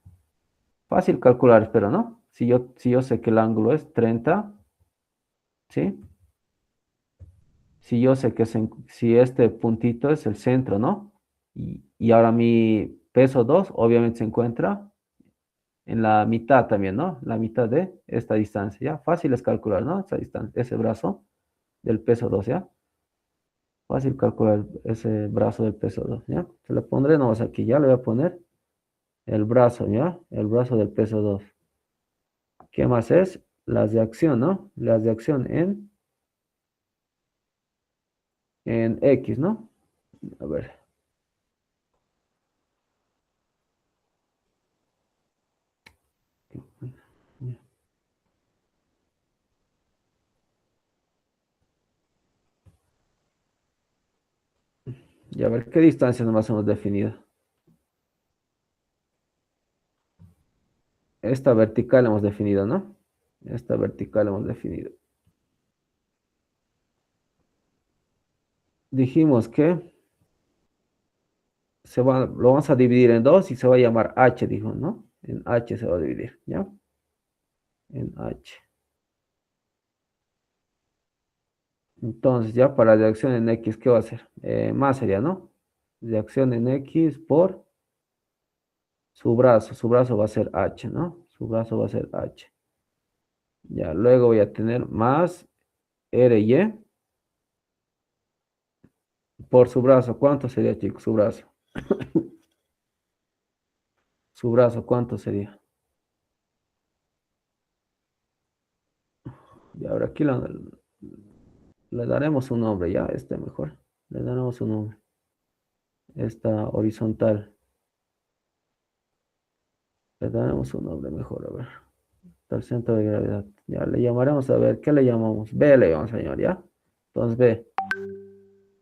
Fácil calcular, pero no. Si yo sé que el ángulo es 30, ¿sí? si yo sé que si este puntito es el centro, ¿no? Y ahora mi peso 2 obviamente se encuentra en la mitad también, ¿no? La mitad de esta distancia, ¿ya? Fácil es calcular, ¿no? Esa distancia, ese brazo del peso 2, ¿ya? Fácil calcular ese brazo del peso 2, ¿ya? Se lo pondré nomás aquí, ya le voy a poner el brazo, ¿ya? El brazo del peso 2. ¿Qué más es? Las de acción, ¿no? Las de acción en X, ¿no? A ver. Y a ver, ¿qué distancia nomás hemos definido? Esta vertical hemos definido, ¿no? Esta vertical hemos definido. Dijimos que lo vamos a dividir en dos y se va a llamar H, dijo, ¿no? En H se va a dividir, ¿ya? En H. Entonces, ya para de acción en X, ¿qué va a hacer? Más sería, ¿no? De acción en X por su brazo va a ser H, ¿no? Su brazo va a ser H. Ya, luego voy a tener más RY por su brazo. ¿Cuánto sería, chicos? Su brazo. Su brazo, ¿cuánto sería? Y ahora aquí le daremos un nombre, ya, este mejor. Le daremos un nombre. Esta horizontal. Le daremos un nombre mejor, a ver. Está el centro de gravedad. Ya, le llamaremos, a ver, ¿qué le llamamos? B le llamamos, señor, ¿ya? Entonces, B.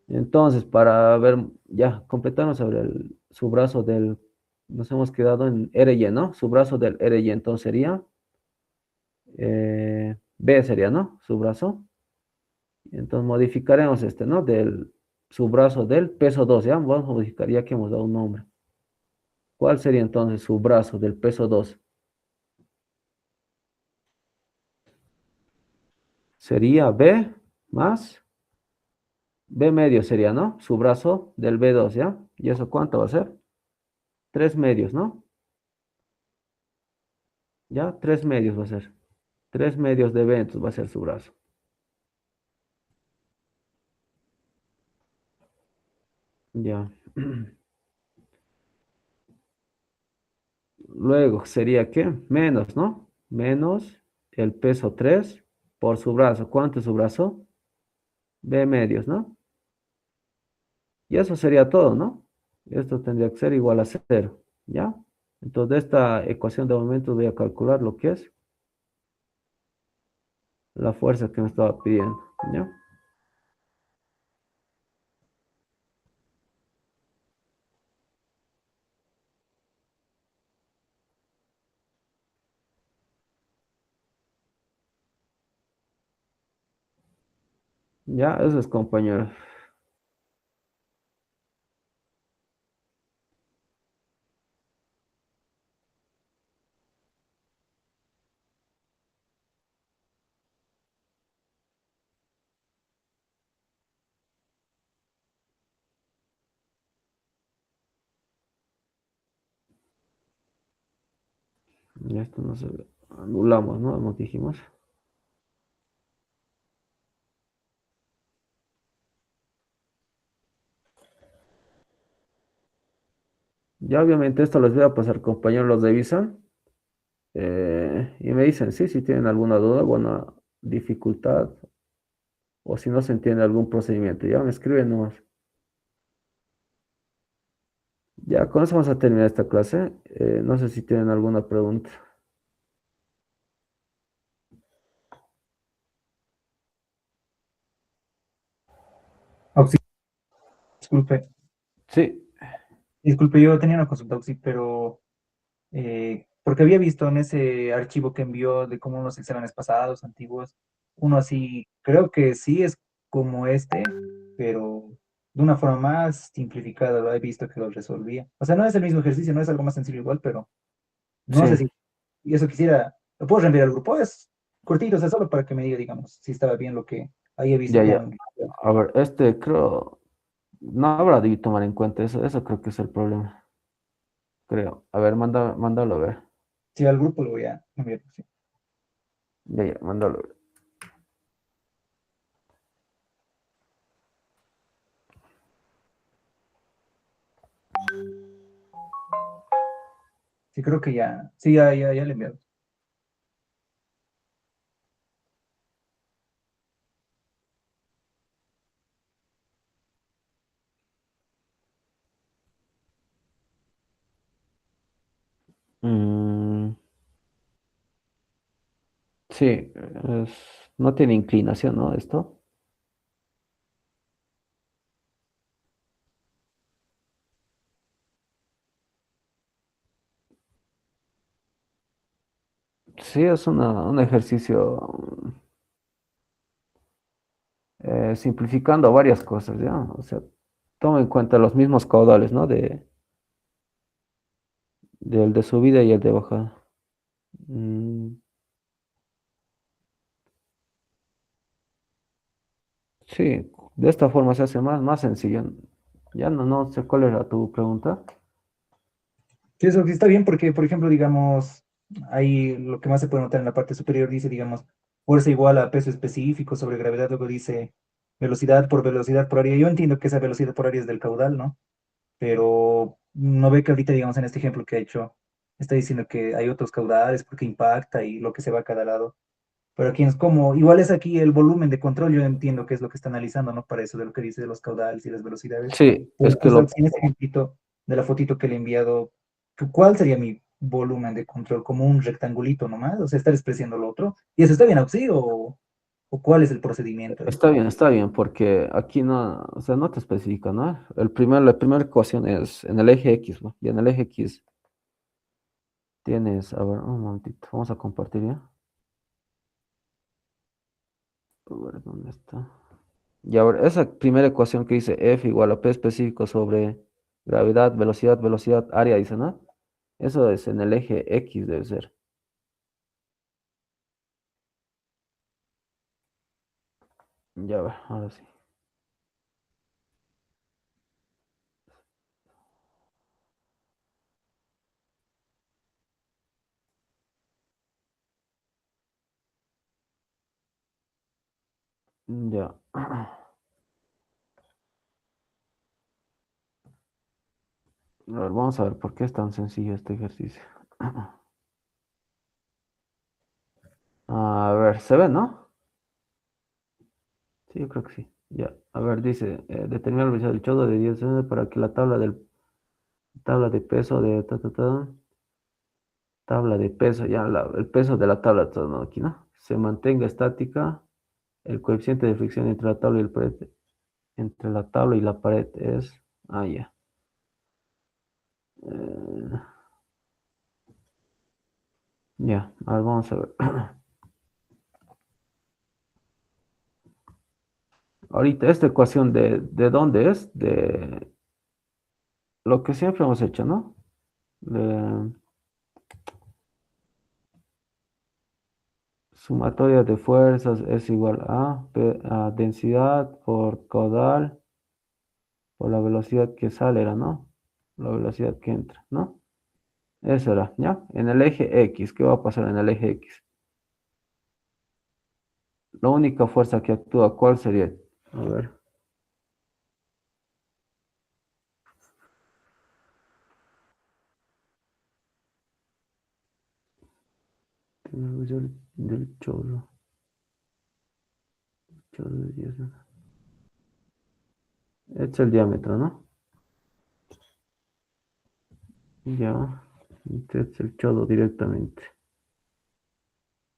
Entonces, para ver, ya, completamos sobre su brazo nos hemos quedado en RY, ¿no? Su brazo del RY, entonces sería, B sería, ¿no? Su brazo. Entonces modificaremos este, ¿no? Su brazo del peso 2, ¿ya? Vamos a modificar ya que hemos dado un nombre. ¿Cuál sería entonces su brazo del peso 2? Sería B más B medio sería, ¿no? Su brazo del B2, ¿ya? ¿Y eso cuánto va a ser? 3 medios, ¿no? ¿Ya? 3 medios va a ser. 3 medios de B, entonces va a ser su brazo. Ya. Luego sería ¿qué? Menos, ¿no? Menos el peso 3 por su brazo. ¿Cuánto es su brazo? B medios, ¿no? Y eso sería todo, ¿no? Esto tendría que ser igual a cero, ¿ya? Entonces, de esta ecuación de momento voy a calcular lo que es la fuerza que me estaba pidiendo, ¿ya? Ya, eso es, compañero. Ya esto no se ve. Anulamos, ¿no? Como dijimos. Ya, obviamente, esto les voy a pasar, compañeros, los revisan. Y me dicen, sí, si tienen alguna duda, alguna dificultad, o si no se entiende algún procedimiento, ya me escriben nomás. Ya, con eso vamos a terminar esta clase. No sé si tienen alguna pregunta. Auxi- disculpe, Sí, disculpe, yo tenía una consulta, Auxi, pero porque había visto en ese archivo que envió de como unos exámenes pasados, antiguos, uno así, creo que sí es como este, pero de una forma más simplificada, lo he visto que lo resolvía. O sea, no es el mismo ejercicio, no es algo más sencillo igual, pero no sé sí. si, y eso quisiera, lo puedo reenviar al grupo, es cortito, o sea, solo para que me diga, digamos, si estaba bien lo que ahí he visto Ya, que ya. han... A ver, creo, no habrá de tomar en cuenta eso creo que es el problema, creo. A ver, mándalo a ver. Sí, al grupo lo voy a enviar. Sí. Ya, mándalo a ver. Sí, creo que ya. Sí, ya le he enviado. Mm, sí, no tiene inclinación, ¿no? Esto. Sí, es un ejercicio simplificando varias cosas, ¿ya? O sea, toma en cuenta los mismos caudales, ¿no? Del de subida y el de bajada. Mm, sí, de esta forma se hace más sencillo. Ya no sé cuál era tu pregunta. Sí, eso sí está bien porque, por ejemplo, digamos, ahí lo que más se puede notar en la parte superior dice, digamos, fuerza igual a peso específico sobre gravedad, luego dice velocidad por área. Yo entiendo que esa velocidad por área es del caudal, ¿no? Pero no ve que ahorita, digamos, en este ejemplo que ha hecho, está diciendo que hay otros caudales porque impacta y lo que se va a cada lado. Pero aquí es como, igual es aquí el volumen de control, yo entiendo que es lo que está analizando, ¿no? Para eso de lo que dice de los caudales y las velocidades. Sí, Pero es que justo aquí en este ejemplito de la fotito que le he enviado, ¿cuál sería mi volumen de control? Como un rectangulito nomás, o sea, estar expresando lo otro. ¿Y eso está bien así o cuál es el procedimiento ahí? está bien, porque aquí no, o sea, no te especifica, ¿no? La primera ecuación es en el eje X, ¿no? Y en el eje X tienes, a ver, un momentito, vamos a compartir ya. A ver, ¿dónde está? Y ahora, esa primera ecuación que dice F igual a P específico sobre gravedad, velocidad, área, dice, ¿no? Eso es en el eje X, debe ser. Ya va, ahora sí. Ya. A ver, vamos a ver por qué es tan sencillo este ejercicio. A ver, ¿se ve, no? Sí, yo creo que sí. Ya. A ver, dice, determinar la velocidad del chodo de 10 segundos para que la tabla de peso de tabla de peso, ya el peso de la tabla, todo, ¿no? Aquí, ¿no? Se mantenga estática. El coeficiente de fricción entre la tabla y entre la tabla y la pared es, ya. Eh, ya, a ver, vamos a ver. Ahorita, esta ecuación ¿de dónde es? De lo que siempre hemos hecho, ¿no? De sumatoria de fuerzas es igual a densidad por caudal por la velocidad que sale, era, ¿no? La velocidad que entra, ¿no? Eso era, ¿ya? En el eje X, ¿qué va a pasar en el eje X? La única fuerza que actúa, ¿cuál sería? A ver. Del chorro de 10, ¿no? Este es el diámetro, ¿no? Ya. Este es el chodo directamente.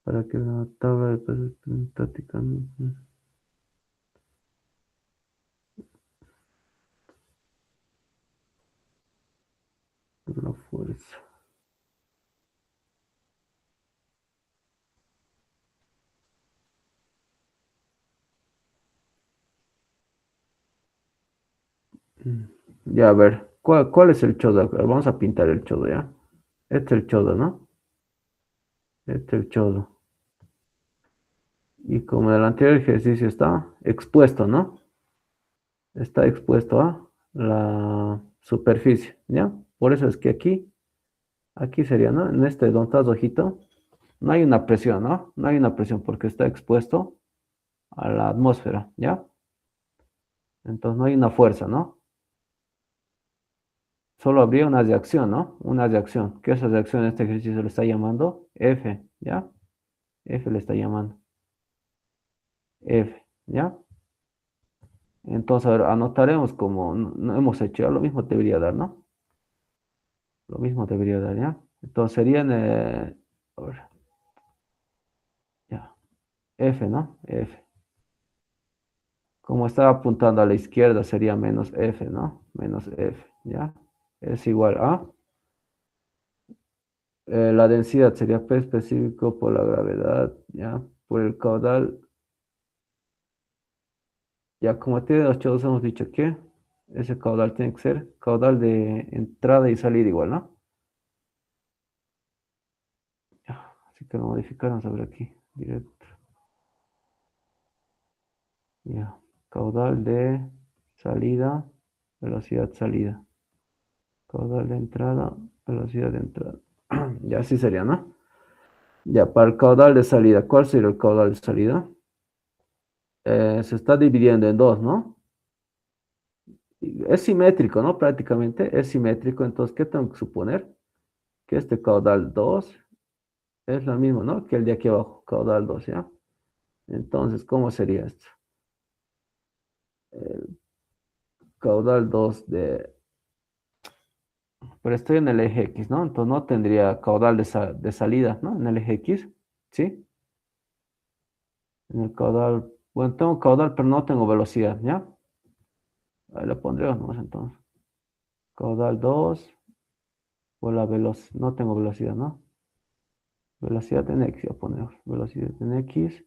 Para que la tabla de pesos estática, ¿no? La fuerza. Mm. Ya, a ver. ¿Cuál es el chodo? Vamos a pintar el chodo, ¿ya? Este es el chodo, ¿no? Este es el chodo. Y como en el anterior ejercicio está expuesto, ¿no? está expuesto a la superficie, ¿ya? Por eso es que aquí sería, ¿no? En este donde está rojito, no hay una presión, ¿no? No hay una presión porque está expuesto a la atmósfera, ¿ya? Entonces no hay una fuerza, ¿no? Solo habría una reacción, ¿no? Una reacción, que esa reacción en este ejercicio le está llamando F, ¿ya? F le está llamando F, ¿ya? Entonces, a ver, anotaremos como no hemos hecho, ya lo mismo debería dar, ¿no? Lo mismo debería dar, ¿ya? Entonces serían, a ver, ya, F, ¿no? F. Como está apuntando a la izquierda, sería menos F, ¿no? Menos F, ¿ya? Es igual a, la densidad sería P específico por la gravedad, ¿ya? Por el caudal, ya como tiene los chodos hemos dicho que ese caudal tiene que ser caudal de entrada y salida igual, ¿no? Ya, así que lo modificaron sobre aquí, directo. Ya, caudal de salida, velocidad salida. Caudal de entrada, velocidad de entrada. Ya así sería, ¿no? Ya, para el caudal de salida, ¿cuál sería el caudal de salida? Se está dividiendo en dos, ¿no? Es simétrico, ¿no? Prácticamente es simétrico. Entonces, ¿qué tengo que suponer? Que este caudal 2 es lo mismo, ¿no? Que el de aquí abajo, caudal 2, ¿ya? Entonces, ¿cómo sería esto? El caudal 2 de... Pero estoy en el eje X, ¿no? Entonces no tendría caudal de salida, ¿no? En el eje X, ¿sí? En el caudal... Bueno, tengo caudal, pero no tengo velocidad, ¿ya? Ahí lo pondremos nomás entonces. Caudal 2 por la velocidad. No tengo velocidad, ¿no? Velocidad en X, ya ponemos. Velocidad en X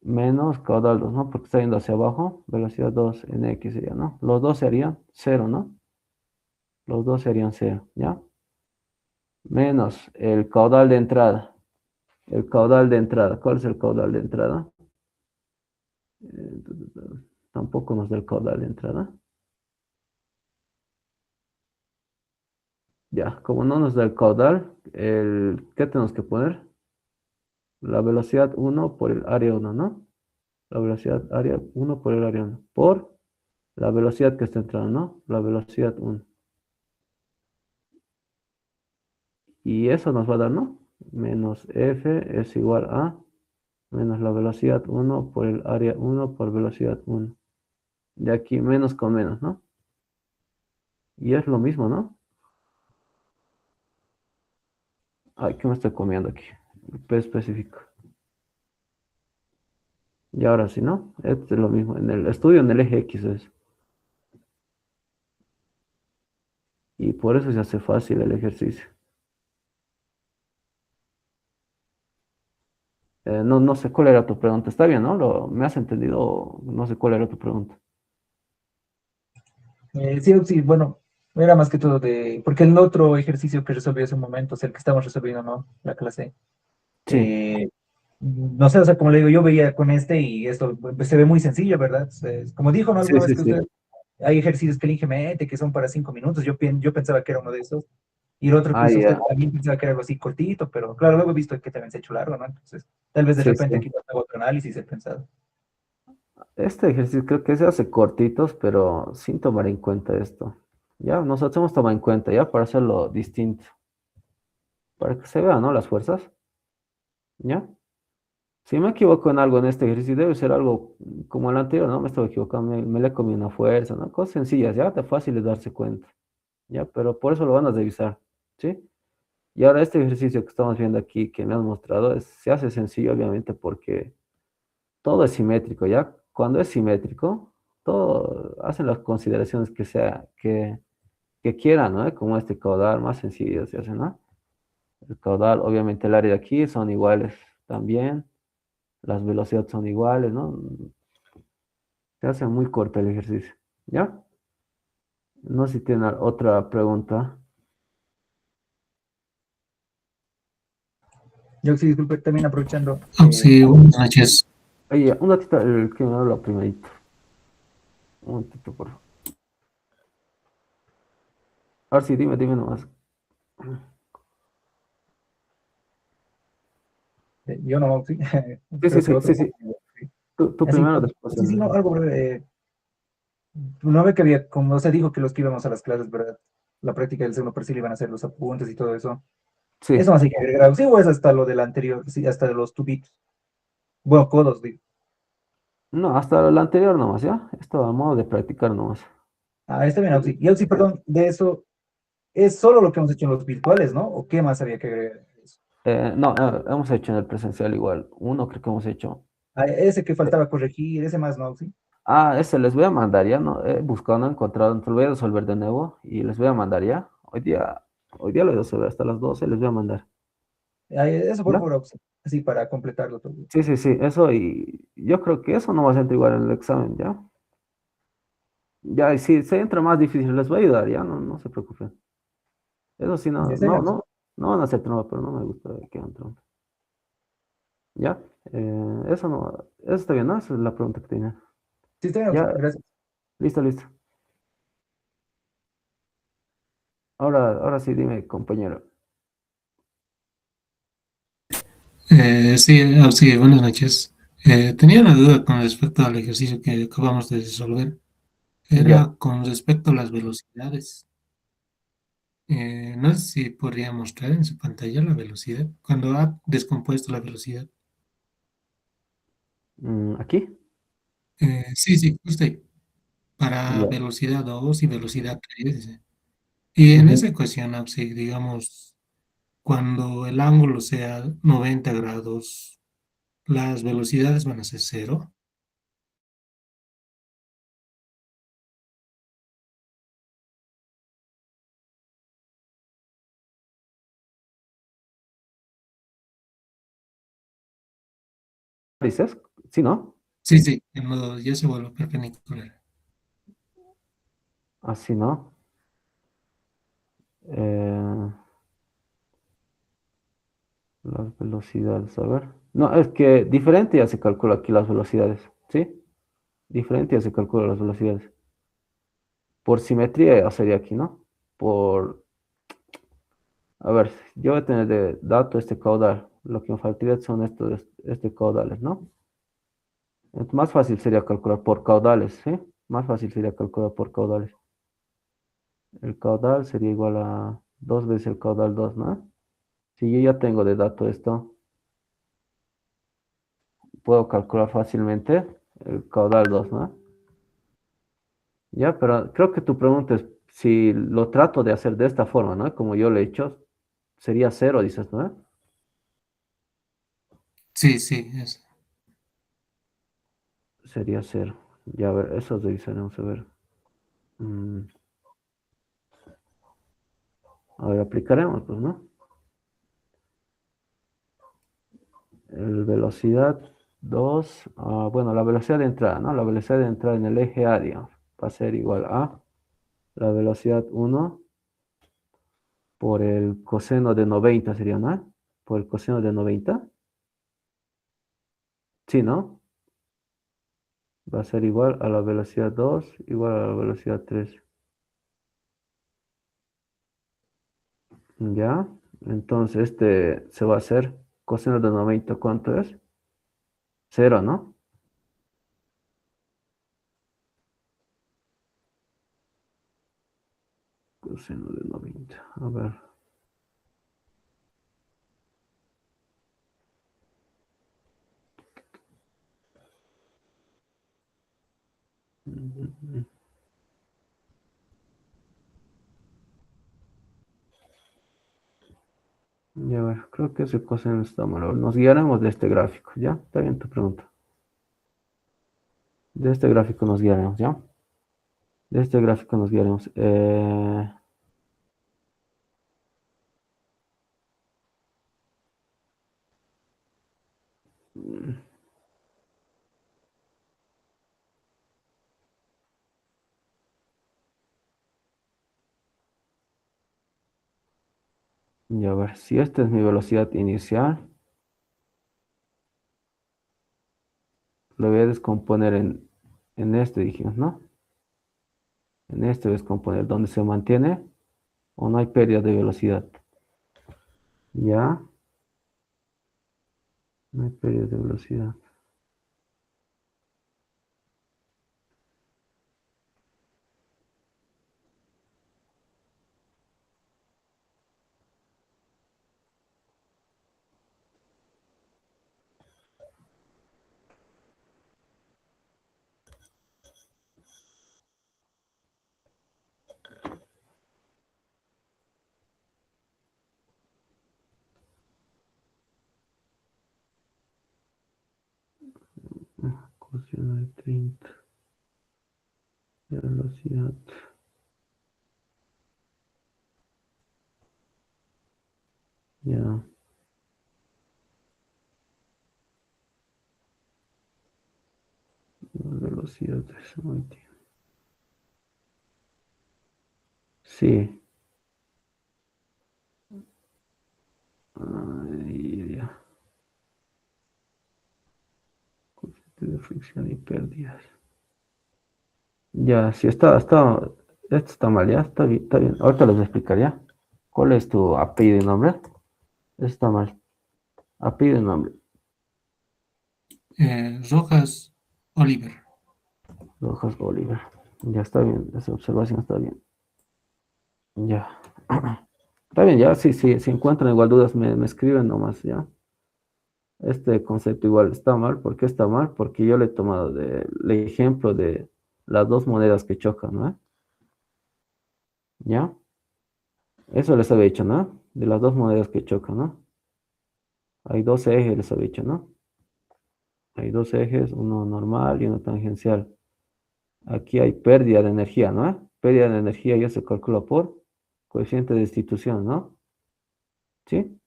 menos caudal 2, ¿no? Porque está yendo hacia abajo. Velocidad 2 en X sería, ¿no? Los dos serían 0, ¿no? Los dos serían 0, ¿ya? Menos el caudal de entrada. El caudal de entrada. ¿Cuál es el caudal de entrada? Tampoco nos da el caudal de entrada. Ya, como no nos da el caudal, ¿qué tenemos que poner? La velocidad 1 por el área 1, ¿no? La velocidad área 1 por el área 1. Por la velocidad que está entrando, ¿no? La velocidad 1. Y eso nos va a dar, ¿no? Menos F es igual a menos la velocidad 1 por el área 1 por velocidad 1. De aquí menos con menos, ¿no? Y es lo mismo, ¿no? Ay, ¿qué me estoy comiendo aquí? El P específico. Y ahora sí, ¿no? Esto es lo mismo. En el estudio en el eje X es. Y por eso se hace fácil el ejercicio. No sé cuál era tu pregunta. Está bien, ¿no? ¿Me has entendido? No sé cuál era tu pregunta. Sí, sí, bueno, era más que todo de, porque el otro ejercicio que resolví hace un momento, es el que estamos resolviendo, ¿no? La clase. Sí, No sé, o sea, como le digo, yo veía con este y esto pues, se ve muy sencillo, ¿verdad? Como dijo, ¿no? sí, Alguna vez sí, que usted, sí. hay ejercicios que el Inge mete que son para 5 minutos, yo pensaba que era uno de esos, y el otro que Ah, usó usted ya. también pensaba que era algo así cortito, pero claro, luego he visto que también se ha hecho largo, ¿no? Entonces, tal vez de Sí, repente sí. aquí hago otro análisis, he pensado. Este ejercicio creo que se hace cortitos, pero sin tomar en cuenta esto. Ya, nosotros hemos tomado en cuenta, ya, para hacerlo distinto. Para que se vean, ¿no? Las fuerzas. ¿Ya? Si me equivoco en algo en este ejercicio, debe ser algo como el anterior, ¿no? Me estaba equivocando, me le comí una fuerza, ¿no? Cosas sencillas, ya, de fácil de darse cuenta. ¿Ya? Pero por eso lo van a revisar. ¿Sí? Y ahora este ejercicio que estamos viendo aquí, que me han mostrado, se hace sencillo, obviamente, porque todo es simétrico, ¿ya? Cuando es simétrico, todo hacen las consideraciones que quieran, ¿no? Como este caudal, más sencillo se hace, ¿no? El caudal, obviamente el área de aquí son iguales también, las velocidades son iguales, ¿no? Se hace muy corto el ejercicio, ¿ya? No sé si tienen otra pregunta. Yo sí, disculpe, también aprovechando, Sí, buenas noches. Oye, un ratito, el que me habla primerito. Un momentito, por favor. Ahora sí, dime nomás. Yo no, sí, Sí, sí, creo que sí, sí, otro sí. compañero, sí. Tú Así, primero, después sí, sí, no, el... algo breve. No ve que había, como se dijo que los que íbamos a las clases, ¿verdad? La práctica del segundo perfil iban a hacer los apuntes y todo eso. Sí. Eso no sé qué agregar. Sí, o es hasta lo del anterior, sí, hasta de los tubitos. Bueno, codos, digo. No, hasta el anterior nomás, ¿ya? Esto a modo de practicar nomás. Ah, está bien, Auxi. Y Auxi, perdón, de eso, ¿es solo lo que hemos hecho en los virtuales, no? ¿O qué más había que agregar? No, hemos hecho en el presencial igual. Uno creo que hemos hecho. Ah, ese que Eh, faltaba corregir, ese más, ¿no, Auxi? ese les voy a mandar ya, ¿no? He buscado, no he encontrado, entonces lo voy a resolver de nuevo y les voy a mandar ya. Hoy día lo voy a resolver hasta las 12, les voy a mandar. Ah, eso por ¿Ya? favor, Auxi. Así para completarlo todo. Sí, sí, sí, eso y yo creo que eso no va a ser igual en el examen, ¿ya? Ya, y si se entra más difícil, les voy a ayudar, ya, no se preocupen. Eso sí, Ya está bien, Auxi. no van a hacer trampa, pero no me gusta que hagan trampa. ¿Ya? Eso no, eso está bien, ¿no? Esa es la pregunta que tenía. Sí, está bien, Auxi. Ya, Gracias. listo, listo. Ahora sí, dime, compañero. Sí, sí, buenas noches. Tenía una duda con respecto al ejercicio que acabamos de resolver. Ya. Era con respecto a las velocidades. No sé si podría mostrar en su pantalla la velocidad, cuando ha descompuesto la velocidad. ¿Aquí? Sí, sí, justo ahí, para Ya. velocidad 2 y velocidad 3. Y en Ujú. esa ecuación, sí, digamos, cuando el ángulo sea 90 grados, las velocidades van a ser cero. ¿Dices? Sí, ¿no? Sí, sí, en modo ya se vuelve perpendicular. Así, ¿no? Eh, las velocidades, a ver. No, es que diferente ya se calcula aquí las velocidades, ¿sí? Diferente ya se calcula las velocidades. Por simetría ya sería aquí, ¿no? A ver, yo voy a tener de dato este caudal. Lo que me faltaría son estos este caudales, ¿no? Más fácil sería calcular por caudales, ¿sí? Más fácil sería calcular por caudales. El caudal sería igual a 2 veces el caudal 2, ¿no? Si yo ya tengo de dato esto, puedo calcular fácilmente el caudal 2, ¿no? Ya, pero creo que tu pregunta es si lo trato de hacer de esta forma, ¿no? Como yo lo he hecho, sería cero, dices, ¿no? Sí, sí, es. Sería cero. Ya, a ver, eso revisaremos a ver. Mm, a ver, aplicaremos, pues, ¿no? El velocidad 2, bueno, la velocidad de entrada, ¿no? La velocidad de entrada en el eje A, digamos, va a ser igual a la velocidad 1 por el coseno de 90 sería, ¿no? Por el coseno de 90. Sí, ¿no? Va a ser igual a la velocidad 2 igual a la velocidad 3. ¿Ya? Entonces, este se va a hacer coseno de 90, ¿cuánto es? Cero, ¿no? Coseno de 90. A ver. Ya, a ver, creo que ese coseno está mal. Nos guiaremos de este gráfico, ¿ya? Está bien tu pregunta. De este gráfico nos guiaremos, ¿ya? De este gráfico nos guiaremos. Y a ver, si esta es mi velocidad inicial, lo voy a descomponer en este, dijimos, ¿no? En este descomponer, donde se mantiene o no hay pérdida de velocidad. ¿Ya? No hay pérdida de velocidad. Coseno de 30 de velocidad. Ya. Velocidad de ese mantiene. Sí. Ahí, ya. Coeficiente de fricción y pérdidas. Ya, si esto está mal, ya, está bien, está bien. Ahorita les explicaría. ¿Cuál es tu apellido y nombre? Esto está mal. Apellido y nombre. Rojas Oliver. Rojas Bolívar. Ya está bien, esa observación está bien. Ya. Está bien, ya, sí, sí, si encuentran igual dudas, me escriben nomás, ya. Este concepto igual está mal. ¿Por qué está mal? Porque yo le he tomado el ejemplo de las dos monedas que chocan, ¿no? ¿Ya? Eso les había dicho, ¿no? De las dos monedas que chocan, ¿no? Hay dos ejes, les había dicho, ¿no? Hay dos ejes, uno normal y uno tangencial. Aquí hay pérdida de energía, ¿no? Pérdida de energía ya se calcula por coeficiente de destitución, ¿no? ¿Sí?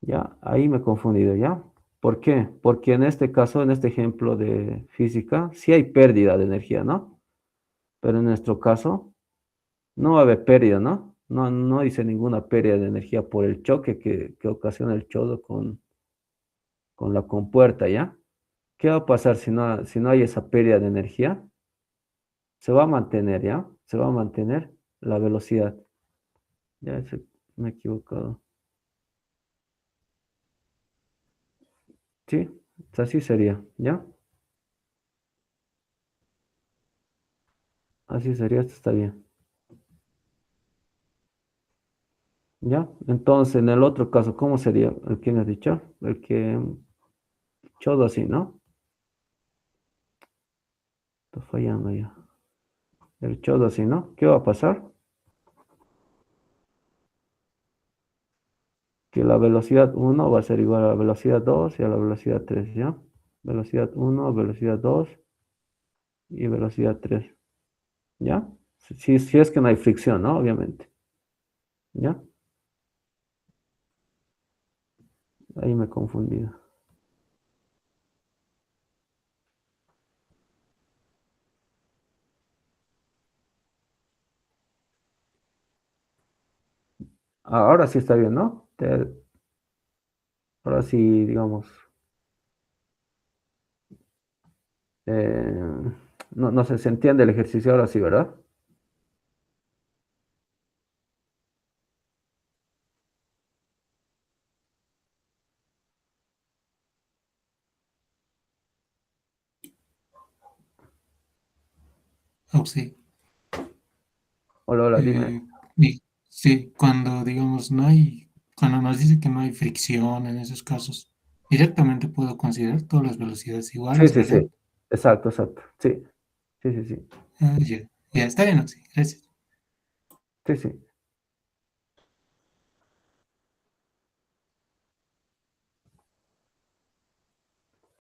Ya, ahí me he confundido, ¿ya? ¿Por qué? Porque en este caso, en este ejemplo de física, sí hay pérdida de energía, ¿no? Pero en nuestro caso, no va a haber pérdida, ¿no? No dice ninguna pérdida de energía por el choque que ocasiona el chodo con la compuerta, ¿ya? ¿Qué va a pasar si no hay esa pérdida de energía? Se va a mantener, ¿ya? Se va a mantener la velocidad. Ya me he equivocado. Sí, así sería, ¿ya? Así sería, esto está bien. ¿Ya? Entonces, en el otro caso, ¿cómo sería? ¿El que me has dicho? El que chodo así, ¿no? Está fallando ya. El chodo así, ¿no? ¿Qué va a pasar? Que la velocidad 1 va a ser igual a la velocidad 2 y a la velocidad 3, ¿ya? Velocidad 1, velocidad 2 y velocidad 3, ¿ya? Si es que no hay fricción, ¿no? Obviamente, ¿ya? Ahí me he confundido. Ahora sí está bien, ¿no? Ahora sí, digamos, no sé, se entiende el ejercicio ahora sí, ¿verdad? Oh, sí. Hola, hola, dime. Eh, sí, cuando digamos cuando nos dice que no hay fricción en esos casos, directamente puedo considerar todas las velocidades Sí, iguales, sí, ¿verdad? sí. Exacto, exacto. Sí, sí, sí, sí. Ya está bien, sí, gracias. Sí, sí.